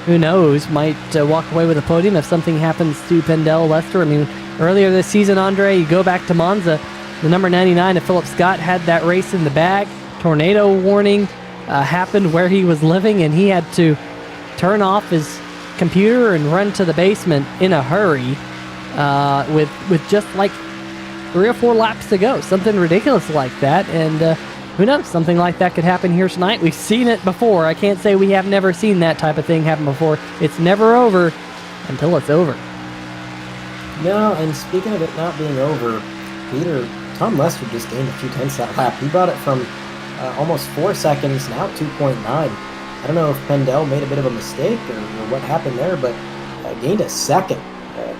who knows, might walk away with a podium if something happens to Pendel Lester. I mean, earlier this season, Andre, you go back to Monza, the number 99 of Philip Scott had that race in the bag. Tornado warning happened where he was living, and he had to turn off his computer and run to the basement in a hurry with just like 3 or 4 laps to go. Something ridiculous like that. And who knows, something like that could happen here tonight. We've seen it before. I can't say we have never seen that type of thing happen before. It's never over until it's over. No, and speaking of it not being over, Peter, Tom Lester just gained a few tenths that lap. He brought it from almost 4 seconds, now 2.9. I don't know if Pendel made a bit of a mistake or what happened there, but gained a second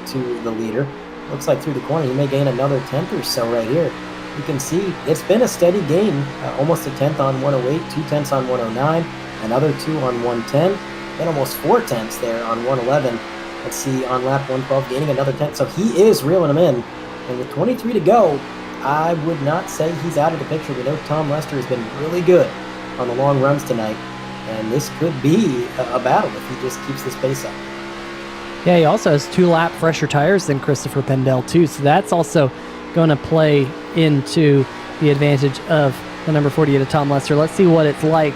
to the leader. Looks like through the corner, he may gain another 10th or so right here. You can see it's been a steady gain, almost a 10th on 108, 2 tenths on 109, another 2 on 110, then almost 4 tenths there on 111. Let's see, on lap 112, gaining another 10th. So he is reeling them in. And with 23 to go, I would not say he's out of the picture. We know Tom Lester has been really good on the long runs tonight, and this could be a battle if he just keeps this pace up. Yeah, he also has 2 lap fresher tires than Christopher Pendel too, so that's also going to play into the advantage of the number 48 of Tom Lester. Let's see what it's like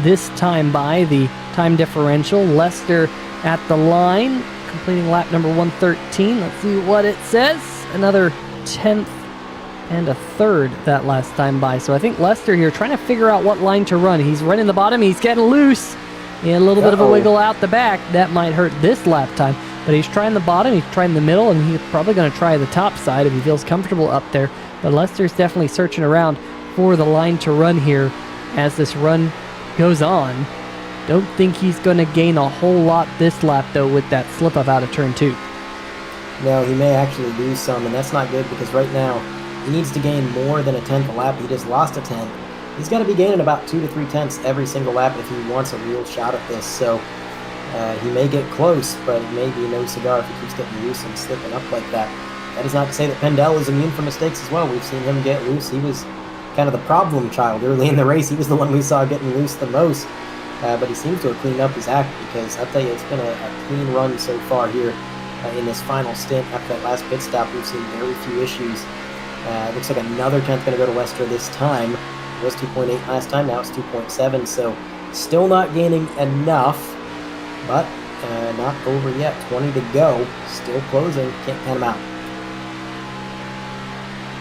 this time by the time differential. Lester at the line, completing lap number 113. Let's see what it says. Another 10th and a 3rd that last time by. So I think Lester here trying to figure out what line to run. He's running the bottom. He's getting loose. And a little bit of a wiggle out the back. That might hurt this lap time. But he's trying the bottom, he's trying the middle, and he's probably going to try the top side if he feels comfortable up there. But Lester's definitely searching around for the line to run here as this run goes on. Don't think he's going to gain a whole lot this lap, though, with that slip-up out of turn 2. No, he may actually lose some, and that's not good because right now he needs to gain more than a tenth a lap. He just lost a tenth. He's got to be gaining about 2 to 3 tenths every single lap if he wants a real shot at this. So he may get close, but it may be no cigar if he keeps getting loose and slipping up like that. That is not to say that Pendel is immune from mistakes as well. We've seen him get loose. He was kind of the problem child early in the race. He was the one we saw getting loose the most. But he seems to have cleaned up his act because I'll tell you, it's been a clean run so far here in this final stint. After that last pit stop, we've seen very few issues. Looks like another tenth going to go to Lester this time. It was 2.8 last time, now it's 2.7, so still not gaining enough, but not over yet. 20 to go, still closing, can't count him out.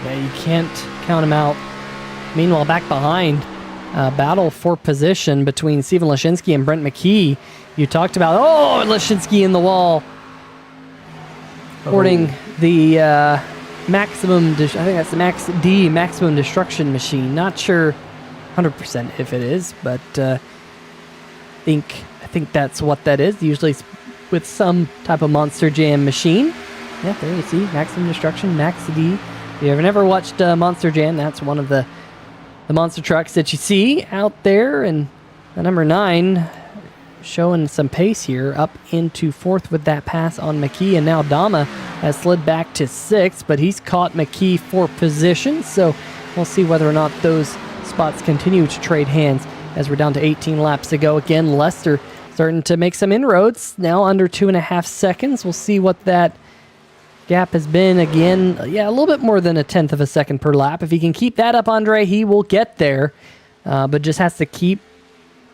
Yeah, you can't count him out. Meanwhile, back behind, battle for position between Steven Lashinsky and Brent McKee. You talked about, Lashinsky in the wall. Porting the maximum, I think that's the Max D, maximum destruction machine. Not sure 100% if it is, but I think that's what that is. Usually it's with some type of Monster Jam machine. Yeah, there you see, maximum destruction, Max D. If you ever never watched Monster Jam, that's one of the monster trucks that you see out there. And the number 9 showing some pace here up into 4th with that pass on McKee. And now Dama has slid back to 6th, but he's caught McKee for position. So we'll see whether or not those spots continue to trade hands as we're down to 18 laps to go. Again, Lester starting to make some inroads, now under 2.5 seconds. We'll see what that gap has been. Again, yeah, a little bit more than a tenth of a second per lap. If he can keep that up, Andre, he will get there, but just has to keep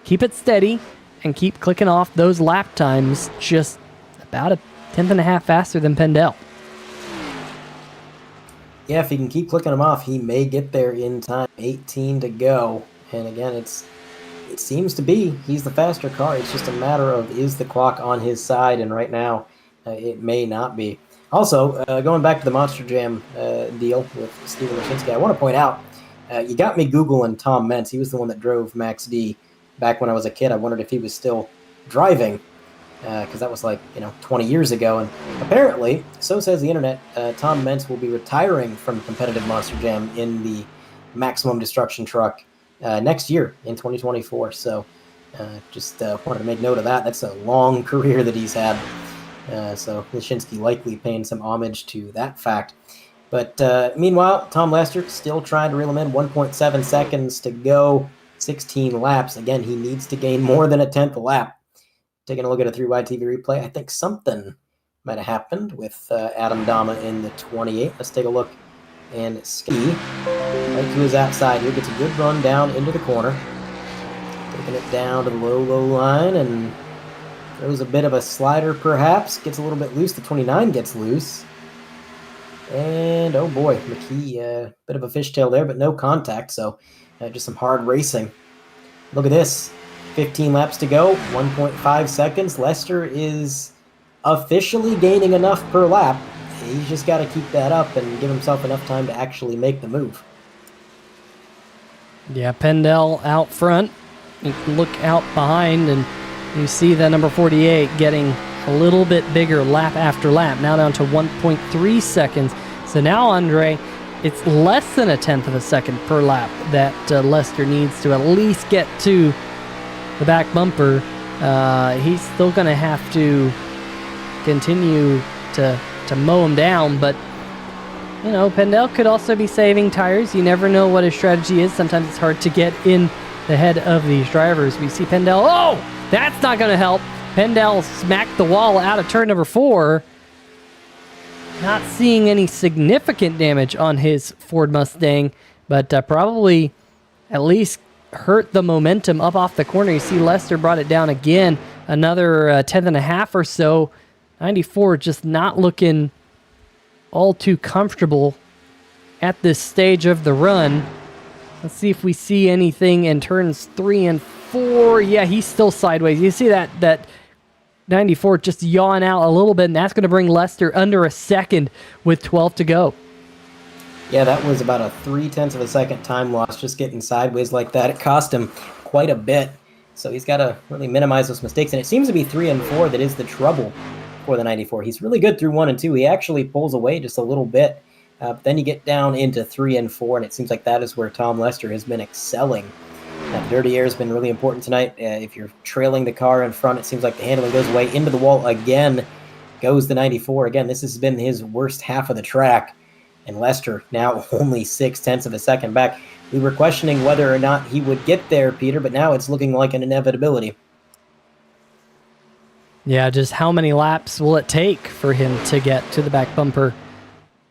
it steady and keep clicking off those lap times, just about a tenth and a half faster than Pendel. Yeah, if he can keep clicking them off, he may get there in time. 18 to go, and again, it seems to be he's the faster car. It's just a matter of, is the clock on his side, and right now it may not be. Also, going back to the Monster Jam deal with Steven Lashinsky, I want to point out, you got me Googling Tom Mentz. He was the one that drove Max D back when I was a kid. I wondered if he was still driving, because that was 20 years ago. And apparently, so says the internet, Tom Mentz will be retiring from competitive Monster Jam in the Maximum Destruction truck next year in 2024. So just wanted to make note of that. That's a long career that he's had. So Lashinsky likely paying some homage to that fact. But meanwhile, Tom Lester still trying to reel him in. 1.7 seconds to go, 16 laps. Again, he needs to gain more than a tenth a lap. Taking a look at a 3-wide TV replay, I think something might have happened with Adam Dama in the 28. Let's take a look and ski right to his outside here. Gets a good run down into the corner. Taking it down to the low line and throws a bit of a slider, perhaps. Gets a little bit loose. The 29 gets loose. And, oh boy, McKee, bit of a fishtail there, but no contact. So just some hard racing. Look at this. 15 laps to go, 1.5 seconds. Lester is officially gaining enough per lap. He's just got to keep that up and give himself enough time to actually make the move. Yeah, Pendel out front. You can look out behind and you see the number 48 getting a little bit bigger lap after lap, now down to 1.3 seconds. So now, Andre, it's less than a tenth of a second per lap that Lester needs to at least get to the back bumper. He's still going to have to continue to mow him down, but Pendel could also be saving tires. You never know what his strategy is. Sometimes it's hard to get in the head of these drivers. We see Pendel. Oh, that's not going to help. Pendel smacked the wall out of turn number 4. Not seeing any significant damage on his Ford Mustang, but probably at least hurt the momentum up off the corner. You see Lester brought it down again, another tenth and a half or so. 94 just not looking all too comfortable at this stage of the run. Let's see if we see anything in turns 3 and 4. Yeah, he's still sideways. You see that 94 just yawing out a little bit, and that's going to bring Lester under a second with 12 to go. Yeah, that was about a 0.3 of a second time loss, just getting sideways like that. It cost him quite a bit, so he's got to really minimize those mistakes, and it seems to be 3 and 4 that is the trouble for the 94. He's really good through 1 and 2. He actually pulls away just a little bit, but then you get down into 3 and 4, and it seems like that is where Tom Lester has been excelling. That dirty air has been really important tonight. If you're trailing the car in front, it seems like the handling goes away. Into the wall again goes the 94. Again, this has been his worst half of the track. And Lester now only 0.6 of a second back. We were questioning whether or not he would get there, Peter, but now it's looking like an inevitability. Yeah, just how many laps will it take for him to get to the back bumper?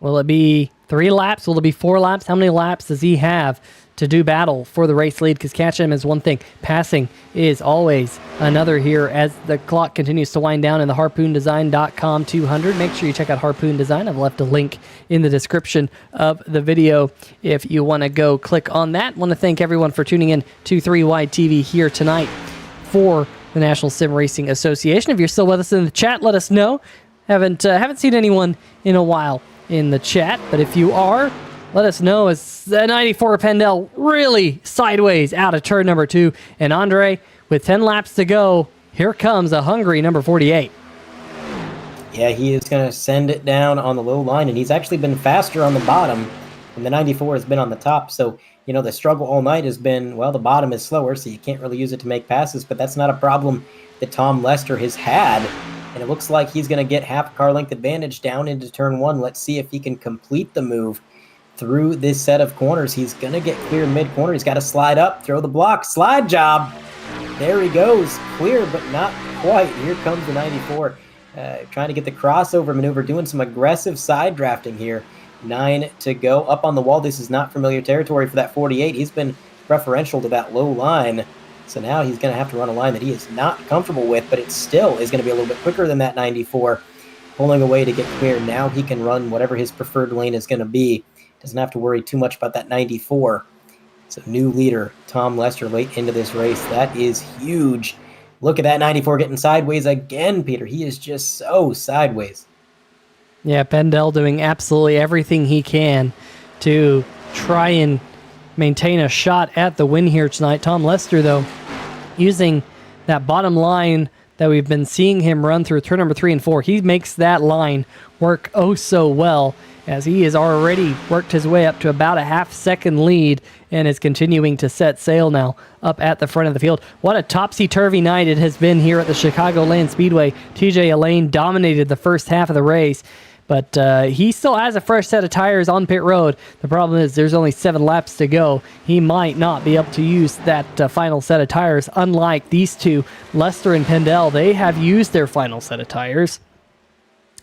Will it be 3 laps? Will it be 4 laps? How many laps does he have to do battle for the race lead? Because catching him is one thing. Passing is always another here as the clock continues to wind down in the harpoondesign.com 200. Make sure you check out Harpoon Design. I've left a link in the description of the video if you want to go click on that. Want to thank everyone for tuning in to 3Wide TV here tonight for the National Sim Racing Association. If you're still with us in the chat, let us know. Haven't seen anyone in a while in the chat, but if you are, let us know. As the 94 Pendel really sideways out of turn number 2, and Andre, with 10 laps to go, here comes a hungry number 48. Yeah, he is going to send it down on the low line, and he's actually been faster on the bottom, and the 94 has been on the top. So, you know, the struggle all night has been, well, the bottom is slower, so you can't really use it to make passes, but that's not a problem that Tom Lester has had. And it looks like he's going to get half a car length advantage down into turn 1. Let's see if he can complete the move through this set of corners. He's going to get clear mid-corner. He's got to slide up, throw the block, slide job. There he goes. Clear, but not quite. Here comes the 94. Trying to get the crossover maneuver, doing some aggressive side drafting here. 9 to go. Up on the wall. This is not familiar territory for that 48. He's been preferential to that low line. So now he's going to have to run a line that he is not comfortable with, but it still is going to be a little bit quicker than that 94. Pulling away to get clear. Now he can run whatever his preferred lane is going to be. Doesn't have to worry too much about that 94. So new leader, Tom Lester, late into this race. That is huge. Look at that 94 getting sideways again, Peter. He is just so sideways. Yeah, Pendel doing absolutely everything he can to try and maintain a shot at the win here tonight. Tom Lester, though, using that bottom line that we've been seeing him run through turn number 3 and 4. He makes that line work oh so well, as he has already worked his way up to about a half-second lead and is continuing to set sail now up at the front of the field. What a topsy-turvy night it has been here at the Chicagoland Speedway. TJ Elaine dominated the first half of the race, but he still has a fresh set of tires on pit road. The problem is there's only 7 laps to go. He might not be able to use that final set of tires. Unlike these two, Lester and Pendel, they have used their final set of tires.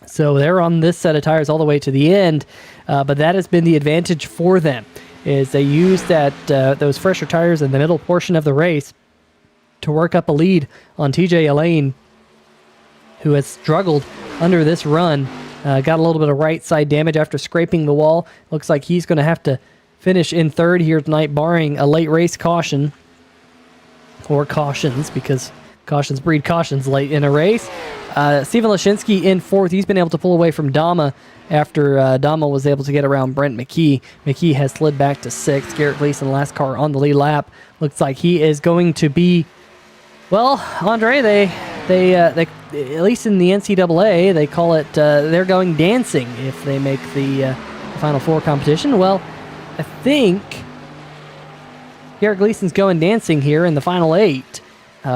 So they're on this set of tires all the way to the end, but that has been the advantage for them, is they used those fresher tires in the middle portion of the race to work up a lead on TJ Elaine, who has struggled under this run. Got a little bit of right side damage after scraping the wall. Looks like he's going to have to finish in third here tonight, barring a late race caution, or cautions, because cautions breed cautions late in a race. Steven Lashinsky in fourth. He's been able to pull away from Dama after Dama was able to get around Brent McKee. McKee has slid back to sixth. Garrett Gleason, last car on the lead lap. Looks like he is going to be, well, Andre, they at least in the NCAA, they call it, they're going dancing if they make the Final Four competition. Well, I think Garrett Gleason's going dancing here in the final 8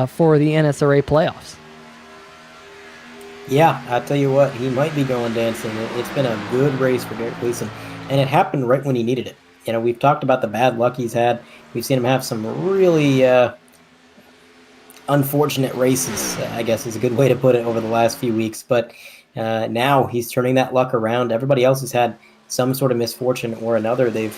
for the NSRA playoffs. Yeah, I tell you what, he might be going dancing. It's been a good race for Garrett Gleason, and it happened right when he needed it. You know, we've talked about the bad luck he's had. We've seen him have some really unfortunate races, I guess is a good way to put it, over the last few weeks. But now he's turning that luck around. Everybody else has had some sort of misfortune or another. They've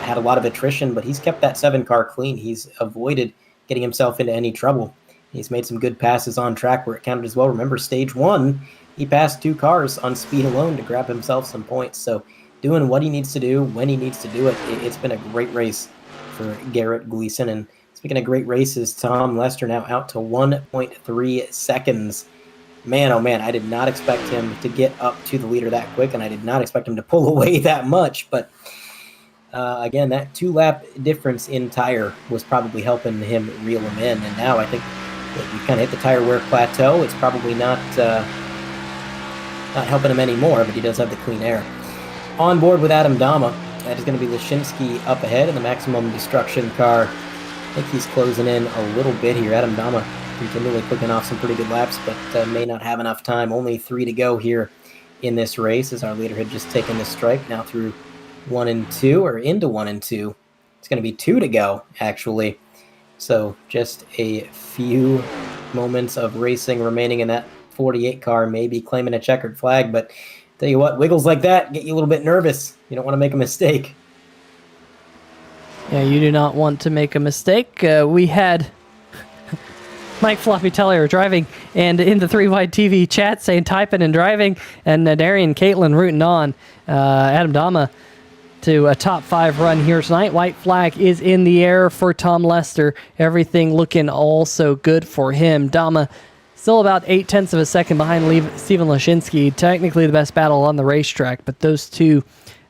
had a lot of attrition, but he's kept that 7-car clean. He's avoided getting himself into any trouble. He's made some good passes on track where it counted as well. Remember, stage 1, he passed 2 cars on speed alone to grab himself some points. So doing what he needs to do when he needs to do it. It's been a great race for Garrett Gleason. And speaking of great races, Tom Lester now out to 1.3 seconds man, oh man, I did not expect him to get up to the leader that quick, and I did not expect him to pull away that much. But again, that 2-lap difference in tire was probably helping him reel him in. And now I think that we kind of hit the tire wear plateau. It's probably not helping him anymore, but he does have the clean air. On board with Adam Dama, that is going to be Lashinsky up ahead in the Maximum Destruction car. I think he's closing in a little bit here. Adam Dama continually clicking off some pretty good laps, but may not have enough time. Only 3 to go here in this race, as our leader had just taken the strike, now through 1 and 2, or into 1 and 2. It's going to be 2 to go, actually. So just a few moments of racing remaining in that 48 car, maybe claiming a checkered flag. But tell you what, wiggles like that get you a little bit nervous. You don't want to make a mistake. Yeah, you do not want to make a mistake. We had Mike Floppy Tellier driving, and in the 3-wide TV chat saying typing and driving, and Darian Caitlin rooting on Adam Dama to a top 5 run here tonight. White flag is in the air for Tom Lester. Everything looking also good for him. Dama still about 0.8 of a second behind Steven Lashinsky. Technically the best battle on the racetrack, but those two,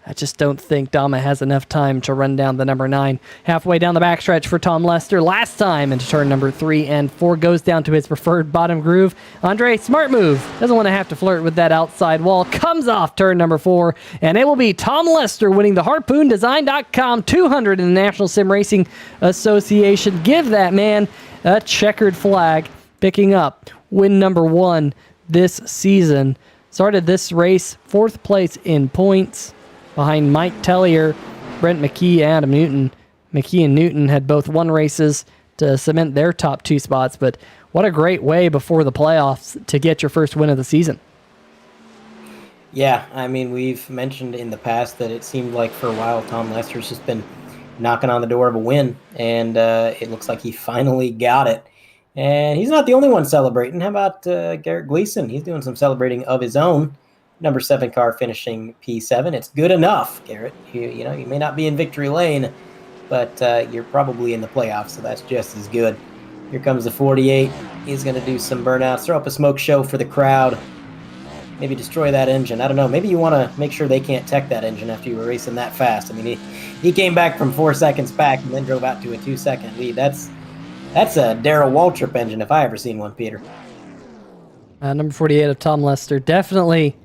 I just don't think Dama has enough time to run down the number 9. Halfway down the backstretch for Tom Lester. Last time into turn number 3 and 4. Goes down to his preferred bottom groove. Andre, smart move. Doesn't want to have to flirt with that outside wall. Comes off turn number 4. And it will be Tom Lester winning the HarpoonDesign.com 200 in the National Sim Racing Association. Give that man a checkered flag. Picking up win number 1 this season. Started this race 4th place in points, behind Mike Tellier, Brent McKee, Adam Newton. McKee and Newton had both won races to cement their top 2 spots, but what a great way before the playoffs to get your first win of the season. Yeah, I mean, we've mentioned in the past that it seemed like for a while Tom Lester's just been knocking on the door of a win, and it looks like he finally got it. And he's not the only one celebrating. How about Garrett Gleason? He's doing some celebrating of his own. Number 7 car finishing P7. It's good enough, Garrett. You know, you may not be in victory lane, but you're probably in the playoffs, so that's just as good. Here comes the 48. He's going to do some burnouts, throw up a smoke show for the crowd, maybe destroy that engine. I don't know. Maybe you want to make sure they can't tech that engine after you were racing that fast. I mean, he came back from 4 seconds back and then drove out to a 2-second lead. That's a Darrell Waltrip engine if I ever seen one, Peter. Number 48 of Tom Lester definitely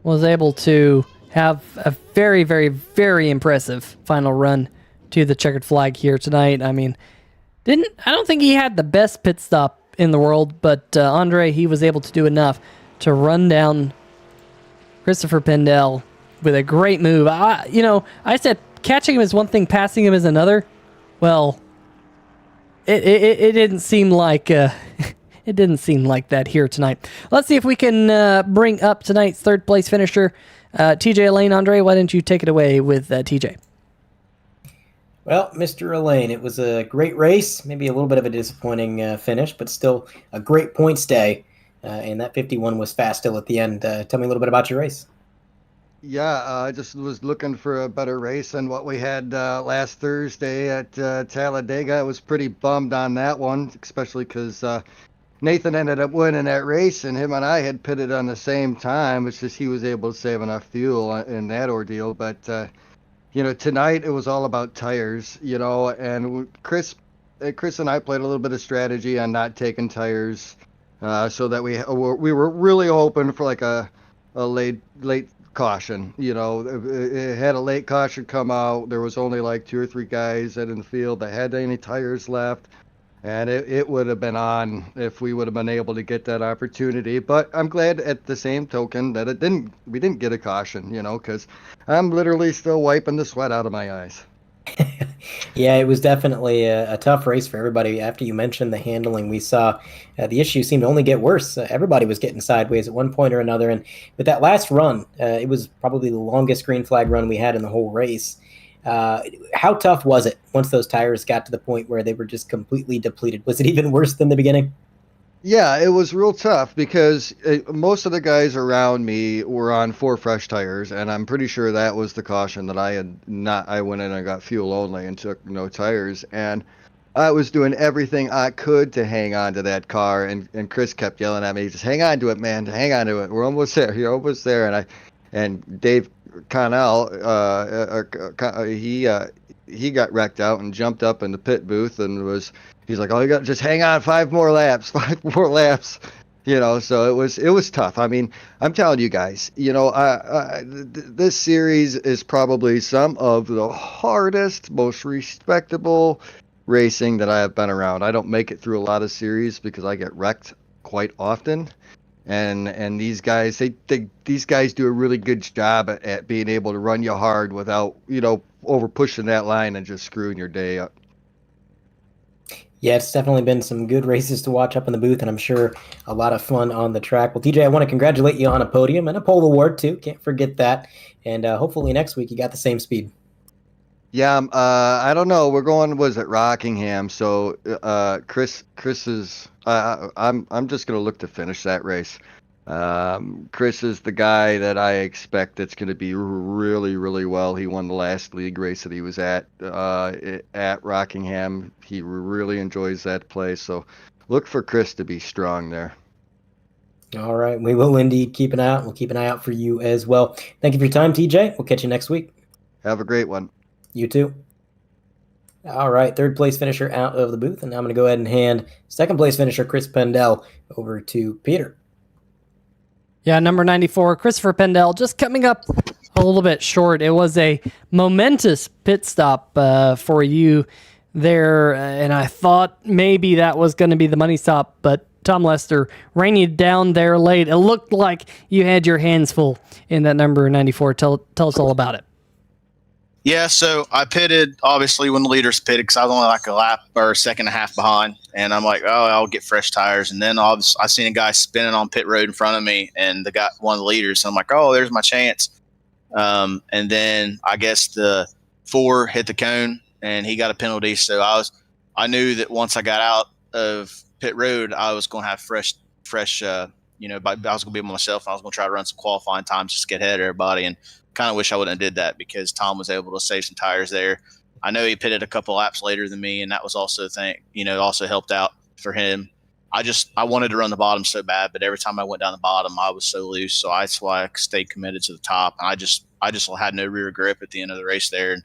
was able to have a very, very, very impressive final run to the checkered flag here tonight. I mean, I don't think he had the best pit stop in the world, but Andre, he was able to do enough to run down Christopher Pendel with a great move. I said catching him is one thing, passing him is another. Well, it didn't seem like it didn't seem like that here tonight. Let's see if we can bring up tonight's 3rd place finisher, TJ Elaine. Andre, why didn't you take it away with TJ? Well, Mr. Elaine, it was a great race, maybe a little bit of a disappointing finish, but still a great points day. And that 51 was fast still at the end. Tell me a little bit about your race. Yeah, I just was looking for a better race than what we had last Thursday at Talladega. I was pretty bummed on that one, especially because Nathan ended up winning that race, and him and I had pitted on the same time. It's just he was able to save enough fuel in that ordeal. But, tonight it was all about tires, and Chris and I played a little bit of strategy on not taking tires so that we were really hoping for like a late caution. It had a late caution come out. There was only like 2 or 3 guys in the field that had any tires left. And it would have been on if we would have been able to get that opportunity. But I'm glad at the same token that we didn't get a caution, because I'm literally still wiping the sweat out of my eyes. Yeah, it was definitely a tough race for everybody. After you mentioned the handling, we saw the issue seemed to only get worse. Everybody was getting sideways at one point or another. And with that last run, it was probably the longest green flag run we had in the whole race. How tough was it once those tires got to the point where they were just completely depleted? Was it even worse than the beginning? Yeah, it was real tough because most of the guys around me were on 4 fresh tires, and I'm pretty sure that was the caution that I had not. I went in and got fuel only and took no tires. And I was doing everything I could to hang on to that car, and Chris kept yelling at me, "Just hang on to it, man! Hang on to it. We're almost there. You're almost there." And Dave Connell, he got wrecked out and jumped up in the pit booth and he's like, "Oh, you got just hang on, 5 more laps, 5 more laps." So it was tough. I mean, I'm telling you guys, this series is probably some of the hardest, most respectable racing that I have been around. I don't make it through a lot of series because I get wrecked quite often. And these guys, these guys do a really good job at being able to run you hard without, over pushing that line and just screwing your day up. Yeah, it's definitely been some good races to watch up in the booth, and I'm sure a lot of fun on the track. Well, TJ, I want to congratulate you on a podium and a pole award too. Can't forget that. And hopefully next week you got the same speed. Yeah, I don't know. We're going, was it Rockingham? So Chris is. I'm just gonna look to finish that race. Chris is the guy that I expect that's going to be really, really well. He won the last league race that he was at Rockingham. He really enjoys that place. So look for Chris to be strong there. All right, we will indeed keep an eye out. We'll keep an eye out for you as well. Thank you for your time, TJ. We'll catch you next week. Have a great one. You too. All right, third place finisher out of the booth, and now I'm going to go ahead and hand second place finisher Chris Pendel over to Peter. Yeah, number 94, Christopher Pendel, just coming up a little bit short. It was a momentous pit stop for you there, and I thought maybe that was going to be the money stop, but Tom Lester ran you down there late. It looked like you had your hands full in that number 94. Tell us all about it. Yeah, so I pitted, obviously, when the leaders pitted because I was only like a lap or a second and a half behind. And I'm like, oh, I'll get fresh tires. And then I seen a guy spinning on pit road in front of me, and one of the leaders. So I'm like, oh, there's my chance. And then I guess the 4 hit the cone, and he got a penalty. So I knew that once I got out of pit road, I was going to have fresh. I was going to be by myself, and I was going to try to run some qualifying times just to get ahead of everybody. And kind of wish I wouldn't have did that because Tom was able to save some tires there. I know he pitted a couple laps later than me, and that was also also helped out for him. I wanted to run the bottom so bad, but every time I went down the bottom, I was so loose. So that's why I stayed committed to the top. And I just had no rear grip at the end of the race there.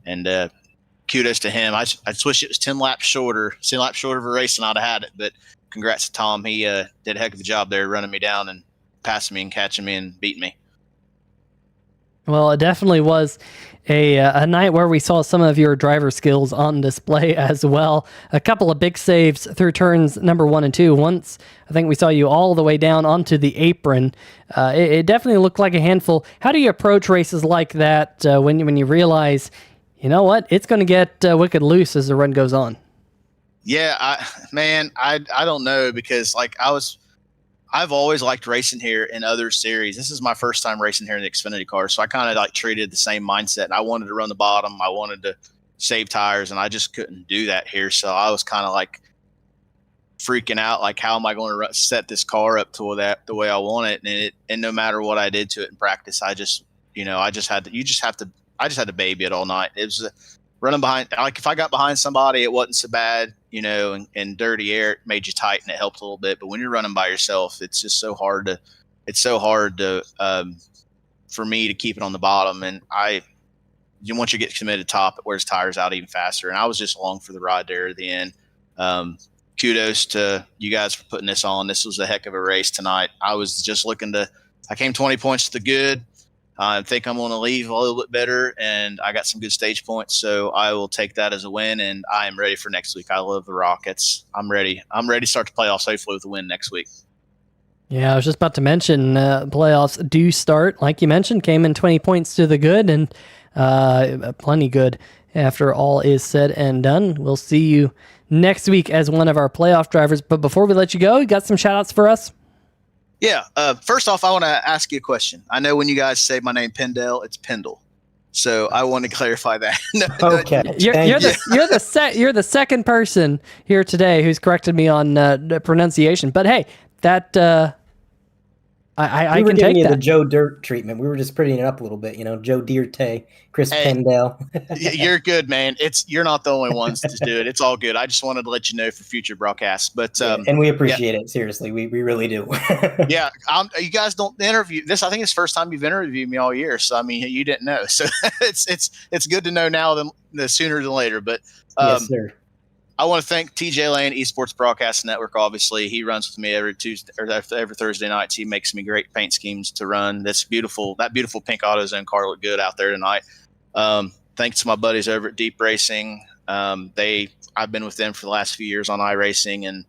And kudos to him. I just wish it was 10 laps shorter of a race, and I'd have had it. But congrats to Tom. He did a heck of a job there running me down and passing me and catching me and beating me. Well, it definitely was a night where we saw some of your driver skills on display as well. A couple of big saves through turns number 1 and 2. Once, I think we saw you all the way down onto the apron. It definitely looked like a handful. How do you approach races like that when you realize, you know what, it's going to get wicked loose as the run goes on? Yeah, I don't know because I've always liked racing here in other series. This is my first time racing here in the Xfinity car, so I kind of treated the same mindset. And I wanted to run the bottom. I wanted to save tires, and I just couldn't do that here. So I was kind of freaking out, how am I going to set this car up to that the way I want it? And no matter what I did to it in practice, I just had to baby it all night. It was running behind. If I got behind somebody, it wasn't so bad. And dirty air, it made you tight and it helped a little bit. But when you're running by yourself, it's just so hard to for me to keep it on the bottom. And once you get committed top, it wears tires out even faster. And I was just along for the ride there at the end. Kudos to you guys for putting this on. This was a heck of a race tonight. I was just I came 20 points to the good. I think I'm going to leave a little bit better, and I got some good stage points, so I will take that as a win, and I am ready for next week. I love the Rockets. I'm ready. I'm ready to start the playoffs hopefully with a win next week. Yeah, I was just about to mention playoffs do start. Like you mentioned, came in 20 points to the good, and plenty good after all is said and done. We'll see you next week as one of our playoff drivers. But before we let you go, you got some shout-outs for us? Yeah. First off, I want to ask you a question. I know when you guys say my name Pendel, it's Pendle. So I want to clarify that. Okay. You're the second person here today who's corrected me on the pronunciation. But hey, that I We were can giving take you the that. Joe Dirt treatment. We were just prettying it up a little bit, Joe Dirt, Chris Hey, Pendell. You're good, man. You're not the only ones to do it. It's all good. I just wanted to let you know for future broadcasts. But Yeah, and we yeah, appreciate it. Seriously, we really do. yeah. You guys don't interview this. I think it's the first time you've interviewed me all year. So I mean, you didn't know. So it's good to know now than the sooner than later. But Yes, sir. I want to thank TJ Lane, Esports Broadcast Network. Obviously, he runs with me every Tuesday or every Thursday nights. He makes me great paint schemes to run. That beautiful pink AutoZone car looked good out there tonight. Thanks to my buddies over at Deep Racing. I've been with them for the last few years on iRacing, and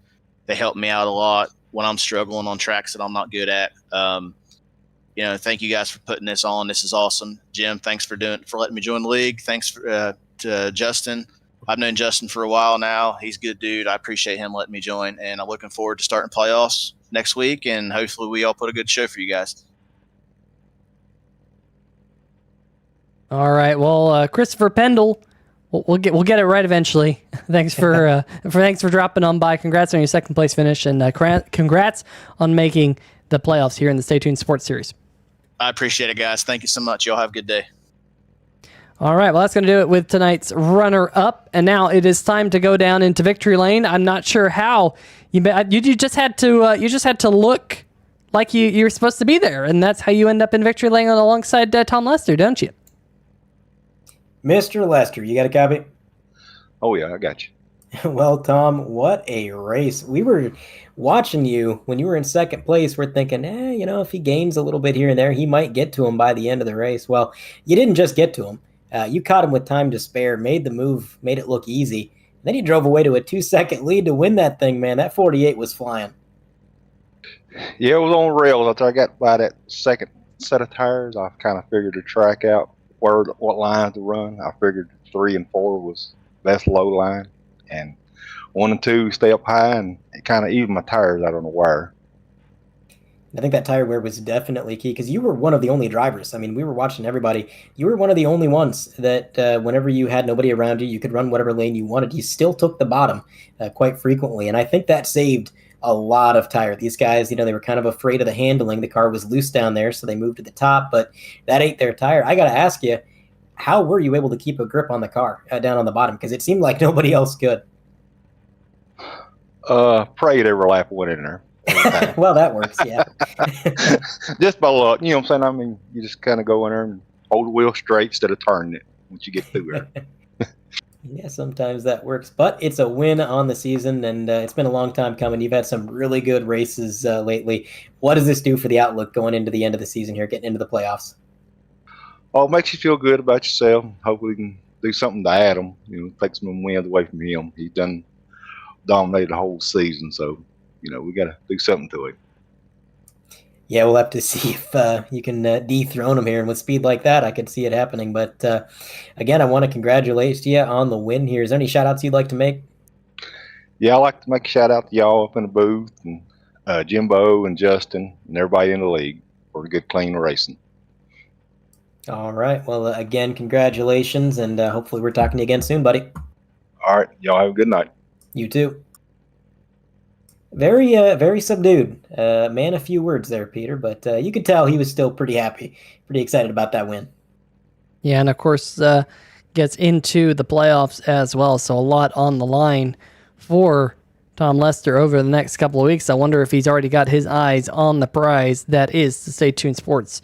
they help me out a lot when I'm struggling on tracks that I'm not good at. Thank you guys for putting this on. This is awesome. Jim, thanks for letting me join the league. Thanks to Justin. I've known Justin for a while now. He's a good dude. I appreciate him letting me join, and I'm looking forward to starting playoffs next week, and hopefully we all put a good show for you guys. All right. Well, Christopher Pendle, we'll get it right eventually. Thanks for dropping on by. Congrats on your second place finish, and congrats on making the playoffs here in the Stay Tuned Sports Series. I appreciate it, guys. Thank you so much. Y'all have a good day. All right, well, that's going to do it with tonight's runner-up, and now it is time to go down into victory lane. I'm not sure how you just had to look like you were supposed to be there, and that's how you end up in victory lane alongside Tom Lester, don't you? Mr. Lester, you got a copy? Oh, yeah, I got you. Well, Tom, what a race. We were watching you when you were in second place. We're thinking, if he gains a little bit here and there, he might get to him by the end of the race. Well, you didn't just get to him. You caught him with time to spare, made the move, made it look easy. Then he drove away to a 2-second lead to win that thing, man. That 48 was flying. Yeah, it was on rails. After I got by that second set of tires, I kind of figured the track out, what lines to run. I figured 3 and 4 was best low line, and 1 and 2 stay up high, and it kind of evened my tires out on the wire. I think that tire wear was definitely key because you were one of the only drivers. I mean, we were watching everybody. You were one of the only ones that whenever you had nobody around you, you could run whatever lane you wanted. You still took the bottom quite frequently, and I think that saved a lot of tire. These guys, they were kind of afraid of the handling. The car was loose down there, so they moved to the top, but that ate their tire. I got to ask you, how were you able to keep a grip on the car down on the bottom? Because it seemed like nobody else could. Prayed every lap I went in there. Well, that works, yeah. Just by luck, you know what I'm saying? I mean, you just kind of go in there and hold the wheel straight instead of turning it once you get through there. Yeah, sometimes that works, but it's a win on the season, and it's been a long time coming. You've had some really good races lately. What does this do for the outlook going into the end of the season here, getting into the playoffs? Oh, it makes you feel good about yourself. Hopefully, we can do something to Adam. Take some wins away from him. He's done dominated the whole season, so we got to do something to him. Yeah, we'll have to see if you can dethrone him here. And with speed like that, I could see it happening. But again, I want to congratulate you on the win here. Is there any shout-outs you'd like to make? Yeah, I'd like to make a shout-out to y'all up in the booth, and Jimbo and Justin and everybody in the league for good, clean racing. All right. Well, again, congratulations, and hopefully we're talking to you again soon, buddy. All right. Y'all have a good night. You too. Very subdued. Man, a few words there, Peter, but you could tell he was still pretty happy, pretty excited about that win. Yeah, and of course, gets into the playoffs as well, so a lot on the line for Tom Lester over the next couple of weeks. I wonder if he's already got his eyes on the prize that is the Stay Tuned Sports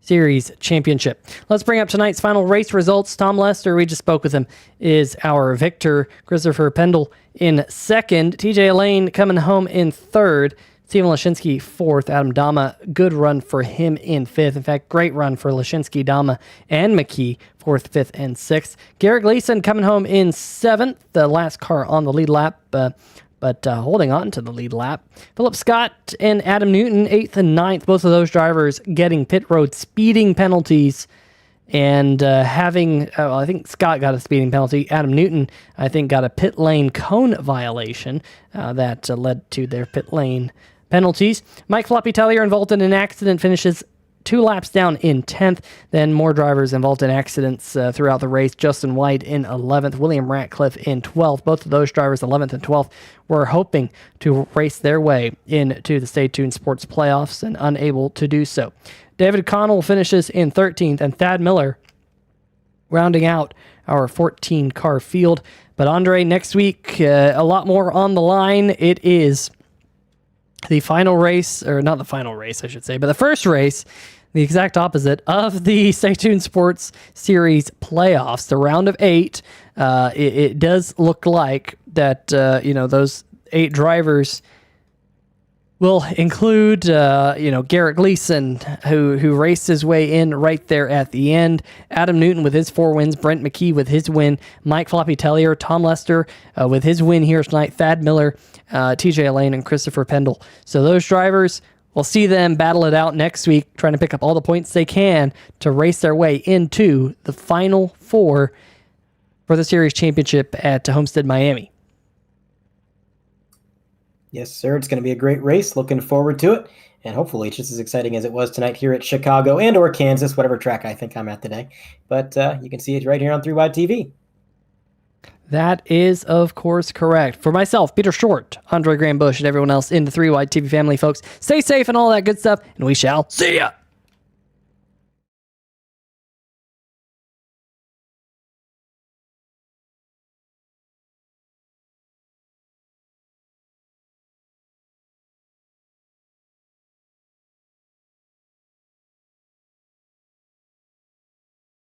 Series Championship. Let's bring up tonight's final race results. Tom Lester, we just spoke with him, is our victor. Christopher Pendle in second. TJ Lane coming home in third. Steven Lashinsky fourth. Adam Dama, good run for him in fifth. In fact, great run for Lashinsky, Dama, and McKee, fourth, fifth, and sixth. Garrett Gleason coming home in seventh. The last car on the lead lap, but holding on to the lead lap. Philip Scott and Adam Newton, 8th and 9th, both of those drivers getting pit road speeding penalties and having, I think Scott got a speeding penalty. Adam Newton, I think, got a pit lane cone violation that led to their pit lane penalties. Mike Floppy Tellier involved in an accident, finishes 2 laps down in 10th. Then more drivers involved in accidents throughout the race. Justin White in 11th, William Ratcliffe in 12th. Both of those drivers, 11th and 12th, were hoping to race their way into the Stay Tuned Sports playoffs and unable to do so. David Connell finishes in 13th, and Thad Miller rounding out our 14-car field. But Andre, next week, a lot more on the line. It is the final race, or not the final race, I should say, but the first race, the exact opposite of the Stay Tuned Sports Series playoffs, the round of 8. It does look like that, those 8 drivers will include, Garrett Gleason, who raced his way in right there at the end. Adam Newton with his 4 wins. Brent McKee with his win. Mike Floppy Tellier, Tom Lester with his win here tonight. Thad Miller, TJ Lane, and Christopher Pendle. So those drivers, we'll see them battle it out next week, trying to pick up all the points they can to race their way into the Final 4 for the series championship at Homestead, Miami. Yes, sir. It's going to be a great race. Looking forward to it. And hopefully it's just as exciting as it was tonight here at Chicago and or Kansas, whatever track I think I'm at today. But you can see it right here on 3Wide TV. That is, of course, correct. For myself, Peter Short, Andre Graham Bush, and everyone else in the 3Wide TV family, folks, stay safe and all that good stuff, and we shall see ya!